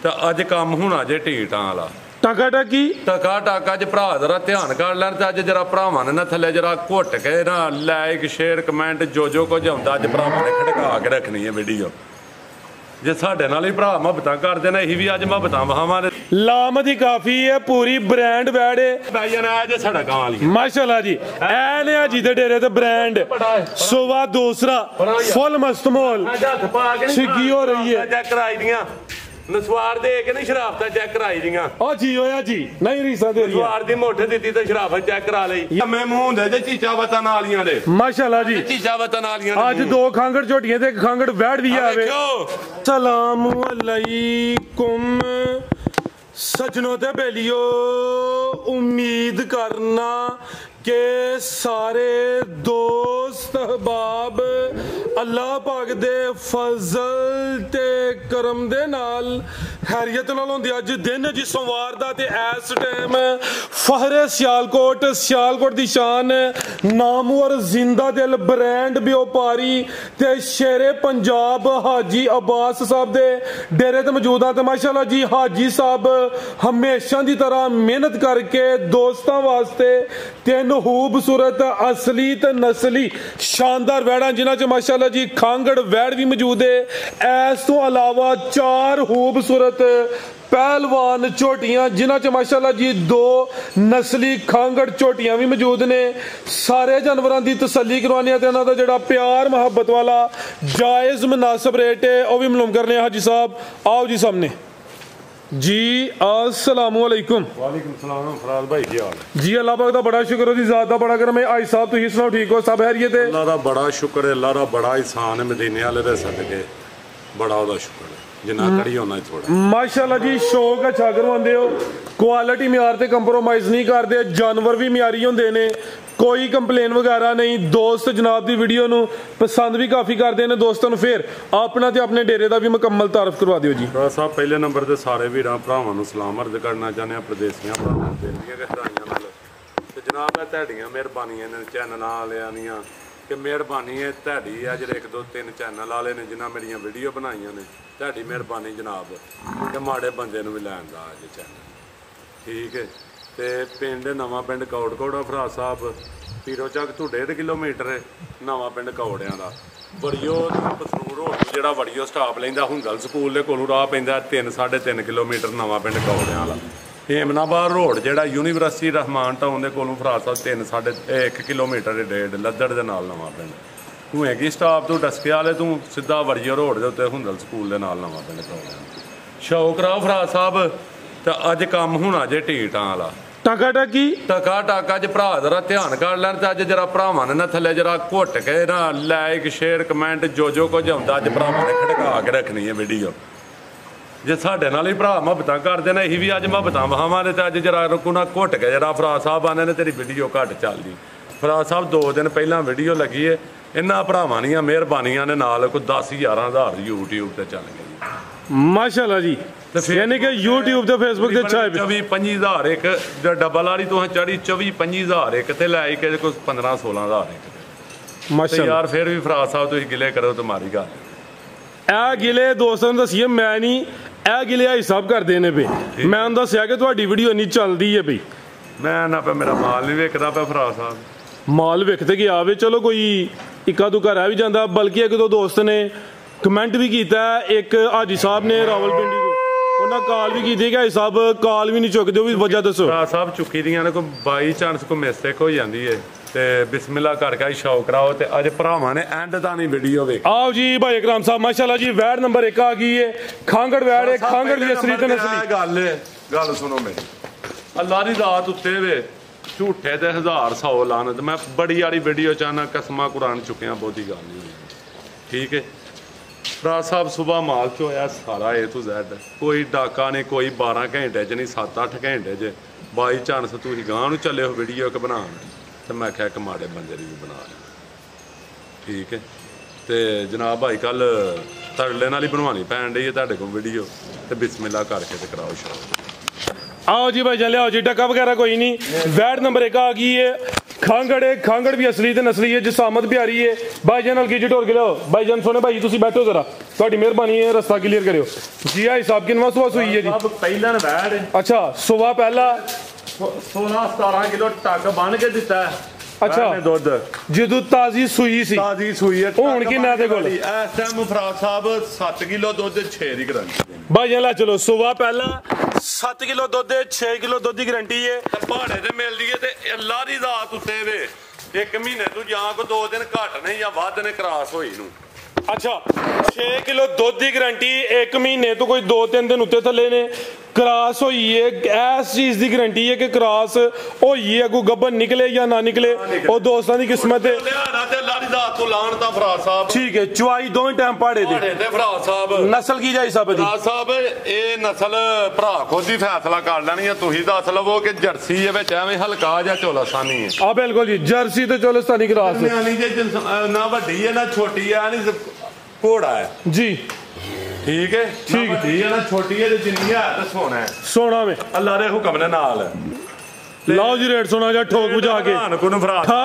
ਤੇ ਅੱਜ ਕੰਮ ਹੋਣਾ ਜੇ ਢੀਟਾਂ ਵਾਲਾ ਟਾਕਾ ਟਾਕੀ ਟਕਾ ਟਾਕਾ ਚ ਭਰਾ ਜਰਾ ਧਿਆਨ ਕਰ ਲੈਣ ਤੇ ਅੱਜ ਜਰਾ ਭਰਾਵਾਂ ਨੇ ਨਾ ਥੱਲੇ ਜਰਾ ਘੁੱਟ ਕੇ ਨਾ ਲਾਈਕ ਸ਼ੇਅਰ ਕਮੈਂਟ ਜੋ ਕੁਝ ਹੁੰਦਾ ਅੱਜ ਭਰਾਵਾਂ ਨੇ ਖੜਕਾ ਕੇ ਰੱਖਣੀ ਹੈ ਵੀਡੀਓ। ਜੇ ਸਾਡੇ ਨਾਲ ਹੀ ਭਰਾ ਮੁਹੱਬਤਾਂ ਕਰਦੇ ਨੇ ਅਸੀਂ ਵੀ ਅੱਜ ਮੁਹੱਬਤਾਂ ਵਹਾਵਾਂਗੇ। ਲਾਮਤ ਹੀ ਕਾਫੀ ਹੈ ਪੂਰੀ ਬ੍ਰਾਂਡ ਵੈੜੇ ਬਾਈਆਂ ਨੇ ਅੱਜ ਸਾਡਾ ਗਾਂ ਵਾਲੀ ਮਾਸ਼ਾਅੱਲਾ ਜੀ ਐ ਨੇ ਆ ਜੀ ਦੇ ਡੇਰੇ ਤੇ ਬ੍ਰਾਂਡ ਸੋਵਾ ਦੂਸਰਾ ਫੁੱਲ ਮਸਤਮੋਲ ਹੱਥ ਪਾ ਕੇ ਸਿੱਗੀ ਹੋ ਰਹੀ ਹੈ ਚੈੱਕ ਕਰਾਈ ਦੀਆਂ ਨਸਵਾਰ ਦੇ ਕੇ ਨਹੀਂ ਸ਼ਰਾਫਤਾਂ ਚੈੱਕ ਕਰਾਈ ਦੀਆਂ ਉਹ ਜੀ ਹੋਇਆ ਜੀ ਨਹੀਂ ਰੀਸਾ ਦੇ ਨਸਵਾਰ ਦੀ ਮੋਠੇ ਦਿੱਤੀ ਤੇ ਸ਼ਰਾਫਤ ਚੈੱਕ ਕਰਾ ਲਈ ਮੈਂ ਮੂੰਹ ਹੁੰਦੇ ਜੇ ਚੀਚਾ ਵਤਾਂ ਨਾਲੀਆਂ ਦੇ ਮਾਸ਼ਾਅੱਲਾ ਜੀ ਚੀਚਾ ਵਤਾਂ ਨਾਲੀਆਂ ਅੱਜ ਦੋ ਖਾਂਗੜ ਝੋਟੀਆਂ ਤੇ ਇੱਕ ਖਾਂਗੜ ਵੈੜ ਵੀ ਆਵੇ। ਸਲਾਮ ਅਲੈਕੁਮ ਸਜਣੋ ਤੇ ਬੇਲੀਓ उम्मीद करना कि सारे दोस्त अहबाब अल्लाह पाक दे फजल ते करम दे नाल हैरियत नाल होंदे अज दिन जी सोमवार दा ते इस टाइम फहरे सियालकोट दी शान नामवर जिंदा दिल ब्रांड व्यापारी ते शेरे पंजाब हाजी अब्बास साहब दे डेरे ते मौजूद आ ते माशाअल्लाह जी हाजी साहब हमेशा दी तरह मेहनत करके दोस्तां वास्ते तीन खूबसूरत असली ते नस्ली शानदार वैड़ा जिन्हां च माशाअल्लाह जी खांगड़ वैड़ भी मौजूद है। इस तो अलावा चार खूबसूरत पहलवान झोटियां जिन्हां च माशाअल्लाह जी दो नस्ली खांगड़ झोटियां भी मौजूद ने। सारे जानवरां दी तसल्ली करवाने ते इन्हां दा जेहड़ा प्यार मुहब्बत वाला जायज़ मुनासिब रेट है वह भी मालूम करने हाजी साहब आओ जी सामने जी अस्सलाम वालेकुम। वालेकुम सलाम फराज भाई की हाल जी अल्लाह पाक दा बड़ा शुक्र है ज़ात दा बड़ा करम है। आई साहब तुसीं सुनाओ ठीक हो सब हैरियत है? अल्लाह दा बड़ा शुक्र है अल्लाह दा बड़ा एहसान है मदीने वाले दे सदके बड़ा ओदा शुक्र है जिन्ना करी होना थोड़ा माशाअल्लाह जी शौक अच्छा करवांदे हो क्वालिटी म्यार ते कंप्रोमाइज़ नहीं करदे जानवर भी म्यारी होंदे ने कोई कंप्लेन वगैरह नहीं। दोस्त जनाब दी वीडियो नू पसंद भी काफ़ी करते हैं दोस्तों नू फिर अपना ते अपने डेरे का भी मुकम्मल तारफ करवा दिओ जी। साहब पहले नंबर ते सारे वीरां भरावां नू सलाम अर्ज करना चाहते हैं प्रदेसियां भरावां नू बेनतियां गहराइयां नाल ते जनाब है तुहाडीआं मेहरबानियां ने चैनल वालियां दीआं कि मेहरबानी है तुहाडी आ जेह्ड़े 1 2 3 चैनल वाले ने जिन्हां मेरियां वीडियो बनाईयां ने तुहाडी मेहरबानी जनाब कि माड़े बंदे नू भी लैण दा अज चैनल ठीक है। ते पिंड नवां पिंड कौड़कोड़ा फराज साहब पीरो चक तो 1.5 किलोमीटर है नवां पिंड कौड़ियां दा बड़ियो पसरूर रोड जिहड़ा बड़ियो स्टाप लैंदा हुंगल स्कूल दे कोलों राह पैंदा 3 3.5 किलोमीटर नवां पिंड कौड़ियां वाला। हेमनाबाद रोड जिहड़ा यूनीवर्सिटी रहमान टाउन दे कोलों फराज साहब 1 किलोमीटर 1.5 लद्दड़ दे नाल नवां पिंड तूं हैगी स्टाप तू डस्के वाले तू सीधा बड़ियो रोड दे उत्ते हुंगल स्कूल दे नाल नवां पिंड कौड़ियां शौक राव फराज साहब ते अज काम होना जे ढीटां वाला टाका टाकी टका टाका च भरा जरा ध्यान कर लैन ते अज जरा भरावां ने ना थल्ले जरा घुट के ना लाइक शेयर कमेंट जो कुछ ਹੁੰਦਾ अज भरावां ने खड़का के रखनी है वीडियो। जे साडे नाल ही भरा मुहब्बतां करदे ने असीं भी अज मुहब्बतां वहावांगे ते अज जरा रुकू ना घुट के जरा फराज साहब आने ने तेरी वीडियो घट चलदी। फराज साहब 2 दिन पहला वीडियो लगी है इन्हां भरावां दीआं मेहरबानियां ने नाल कोई 10-11 हज़ार यूट्यूब ते चल गई माशाअल्लाह जी। यानी कि यूट्यूब ते फेसबुक ते 24-25 हज़ार एक डबल वाली तुसें चढ़ी 24-25 हज़ार एक ते लै के कोई 15-16 हज़ार एक माशाअल्लाह यार फिर भी फराज साहब तुसीं गिले करो ते मारी गल ए गिले दोस्तों ने दसिए मैं नहीं ए गिले आई साहब करदे ने पे मैं उन्हें दस्सिया कि तुहाडी वीडियो इन्नी चलदी है बई मैं ना पे मेरा माल नहीं वेखदा पे फराज साहब माल वेखते गया वे चलो कोई इक्का दुक्का रह भी जाता बल्कि 1 2 दोस्त ने कमेंट भी किया एक हाजी साहब ने रावलपिंडी उन्हें कॉल भी की कि साहब कॉल भी नहीं चुकते भी वजह दसो साहब चुकी दी ने कोई बाई चांस कोई मिस्टेक हो जाती है ते बिस्मिल्लाह करके शौक कराओ ते अज भरावां ने एंड दा नहीं वीडियो वेख आओ जी भाई इकराम साहब माशाल्लाह जी वैड़ नंबर 1 आ गई है खांगड़ वैड़ है खांगड़ दी असली ते नस्ली गल सुनो मेरी अल्लाह दी जात उत्ते वे झूठे ते 1000-100 लानत मैं बड़ी वाली वीडियो चाहना कसमां कुरान चुकिया बहुती गल नहीं ठीक है। फराज साहब सुबह माल च होया सारा A to Z कोई डाका नहीं कोई 12 घंटे च नहीं 7-8 घंटे च बाई चांस तुसीं गांह नूं चले हो वीडियो के बनाण ते मैं आख्या एक माड़े बंदे दी भी बना ठीक है। तो जनाब भाई कल तरले नाल ही बनवानी पैन डई है तुहाडे कोल वीडियो ते बिस्मिल्लाह करके ते कराओ शौक आओ जी भाई चले आओ जी टका वगैरह कोई नहीं वैट नंबर 1 आ गई है ਖਾਂਗੜ ਵੀ ਅਸਲੀ ਤੇ ਨਸਲੀ ਹੈ, ਜਿਸਾਮਤ ਪਿਆਰੀ ਹੈ। ਭਾਈਜਾਨ ਹਲਕੀ ਜਿਹੀ ਢੋਲ ਕੇ ਲਿਆਓ। ਭਾਈਜਾਨ ਸੋਨੇ ਭਾਈ ਤੁਸੀਂ ਬੈਠੋ ਜ਼ਰਾ, ਤੁਹਾਡੀ ਮਿਹਰਬਾਨੀ ਹੈ, ਰਸਤਾ ਕਲੀਅਰ ਕਰਿਓ ਜੀ। ਆ ਹਿਸਾਬ ਕਿੰਨਾ ਸੁਆ ਸੂਈ ਹੈ ਜੀ? ਪਹਿਲਾਂ ਨੇ ਬੈਠ ਅੱਛਾ ਸੁਆ ਪਹਿਲਾ 16-17 ਕਿਲੋ ਟੱਕ ਬਣ ਕੇ ਦਿੱਤਾ। ਅੱਛਾ ਦੁੱਧ ਜਦੋਂ ਤਾਜ਼ੀ ਸੂਈ ਸੀ, ਤਾਜ਼ੀ ਸੂਈ ਹੈ। ਹੁਣ ਕਿੰਨਾ ਦੇ ਕੋਲ? ਇਸ ਟਾਈਮ ਫਰਾਦ ਸਾਹਿਬ 7 ਕਿਲੋ ਦੁੱਧ 6 ਦੀ ਗਰੰਟੀ। ਭਾਈਜਾਨ ਲੈ ਚਲੋ ਸੁਆ ਪਹਿਲਾ 7 ਕਿਲੋ ਦੁੱਧ 6 ਕਿਲੋ ਦੁੱਧ ਦੀ ਗਰੰਟੀ ਹੈ। ਪਹਾੜੇ ਤੇ ਮਿਲਦੀ ਹੈ ਤੇ ਅੱਲਾ ਦੀ ਜ਼ਾਤ ਉੱਤੇ ਵੇ 1 ਮਹੀਨੇ ਤੋਂ ਜਾਂ ਕੋ 2 ਦਿਨ ਘੱਟ ਨਹੀਂ ਜਾਂ ਵੱਧ ਨੇ ਕਰਾਸ ਹੋਈ ਨੂੰ। ਅੱਛਾ 6 ਕਿਲੋ ਦੁੱਧ ਦੀ ਗਰੰਟੀ, 1 ਮਹੀਨੇ ਤੋਂ ਕੋਈ 2-3 ਦਿਨ ਉੱਤੇ ਥੱਲੇ ਨੇ ਕਰਾਸ ਹੋਈ ਹੈ। ਇਸ ਚੀਜ਼ ਦੀ ਗਰੰਟੀ ਹੈ ਕਿ ਕਰਾਸ ਹੋਈ ਹੈ, ਕੋਈ ਗੱਭਣ ਨਿਕਲੇ ਜਾਂ ਨਾ ਨਿਕਲੇ ਉਹ ਦੋਸਤਾਂ ਦੀ ਕਿਸਮਤ ਹੈ। ਤੇ ਅੱਲਾ ਦੀ ਜ਼ਾਤ ਤੋਂ ਲਾਣ ਤਾਂ ਫਰਾਦ ਸਾਹਿਬ ਠੀਕ ਹੈ। ਚੁਆਈ ਦੋਵੇਂ ਟਾਈਮ ਪਾੜੇ ਤੇ ਫਰਾਦ ਸਾਹਿਬ ਨਸਲ ਕੀ ਜਾਈ ਸਾਹਿਬ ਦੀ? ਫਰਾਦ ਸਾਹਿਬ ਇਹ ਨਸਲ ਭਰਾ ਖੁਦ ਹੀ ਫੈਸਲਾ ਕਰ ਲੈਣੀ ਹੈ। ਤੁਸੀਂ ਦੱਸ ਲਵੋ ਕਿ ਜਰਸੀ ਦੇ ਵਿੱਚ ਐਵੇਂ ਹਲਕਾ ਜਾਂ ਚੋਲਾਸਾਨੀ ਹੈ। ਆ ਬਿਲਕੁਲ ਜੀ, ਜਰਸੀ ਤੇ ਚੋਲਸਤਾਨੀ ਕਰਾਸ ਨਾ ਵੱਡੀ ਹੈ ਨਾ ਛੋਟੀ ਹੈ, ਨਹੀਂ ਘੋੜਾ ਹੈ ਜੀ। ਠੀਕ ਹੈ ਠੀਕ ਹੈ ਨਾ ਛੋਟੀ ਹੈ ਤੇ ਜਿੰਨੀ ਹੈ ਤੇ ਸੋਨਾ ਹੈ। ਸੋਨਾ ਵੇ ਅੱਲਾ ਦੇ ਹੁਕਮ ਦੇ ਨਾਲ ਲਾਓ ਜੀ ਰੇਟ ਸੁਣਾ ਜਾ ਠੋਕ ਬੁਝਾ ਕੇ।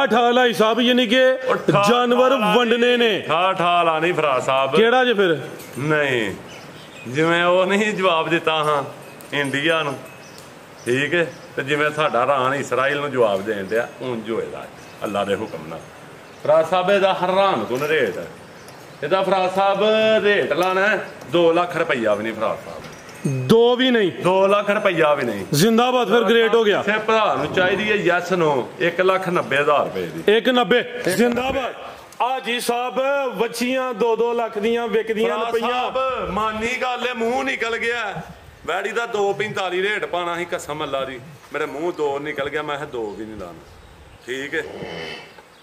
ਠਾ ਲਾਈ ਸਾਹਿਬ ਯਾਨੀ ਕਿ ਜਾਨਵਰ ਵੰਡਨੇ ਨੇ। ਠਾ ਲਾ ਨਹੀਂ ਫਰਾਦ ਸਾਹਿਬ ਕਿਹੜਾ ਜੇ ਫਿਰ? ਨਹੀਂ ਜਿਵੇਂ ਉਹ ਨਹੀਂ ਜਵਾਬ ਦਿੱਤਾ ਹਾਂ ਇੰਡੀਆ ਨੂੰ, ਠੀਕ ਹੈ, ਤੇ ਜਿਵੇਂ ਸਾਡਾ ਰਾਨ ਇਸਰਾਈਲ ਨੂੰ ਜਵਾਬ ਦੇਣ ਦਿਆ ਉਂਝ ਹੋਏਗਾ ਅੱਲਾ ਦੇ ਹੁਕਮ ਨਾਲ। ਫਰਾਦ ਸਾਹਿਬ ਇਹਦਾ ਹੈਰਾਨ ਕੁਨ ਰੇਟ ਇਹਦਾ ਫਰਾਦ ਸਾਹਿਬ ਰੇਟ ਲਾਣਾ 2 ਲੱਖ ਰੁਪਈਆ ਵੀ ਨਹੀਂ ਫਰਾਦ ਸਾਹਿਬ। 2 ਵੀ ਨਹੀਂ 2 ਲੱਖ ਰੁਪਈਆ ਵੀ ਨਹੀਂ। ਜ਼ਿੰਦਾਬਾਦ ਫਿਰ ਗ੍ਰੇਟ ਹੋ ਗਿਆ। ਕਿਸੇ ਭਰਾ ਨੂੰ ਚਾਹੀਦੀ ਹੈ ਯੈਸ ਨੋ 1,90,000 ਰੁਪਏ ਦੀ। 1,90 ਜ਼ਿੰਦਾਬਾਦ। ਆ ਜੀ ਸਾਹਿਬ ਵੱਛੀਆਂ 2-2 ਲੱਖ ਦੀਆਂ ਵਿਕਦੀਆਂ ਰੁਪਈਆ। ਮਾਨੀ ਗੱਲ ਹੈ, ਮੂੰਹ ਨਿਕਲ ਗਿਆ ਵੈੜੀ ਦਾ 2,45 ਰੇਟ ਪਾਣਾ ਸੀ ਕਸਮ ਅੱਲਾ ਦੀ। ਮੇਰੇ ਮੂੰਹ 2 ਨਿਕਲ ਗਿਆ, ਮੈਂ ਕਿਹਾ 2 ਵੀ ਨਹੀਂ ਲਾਣਾ। ਠੀਕ ਹੈ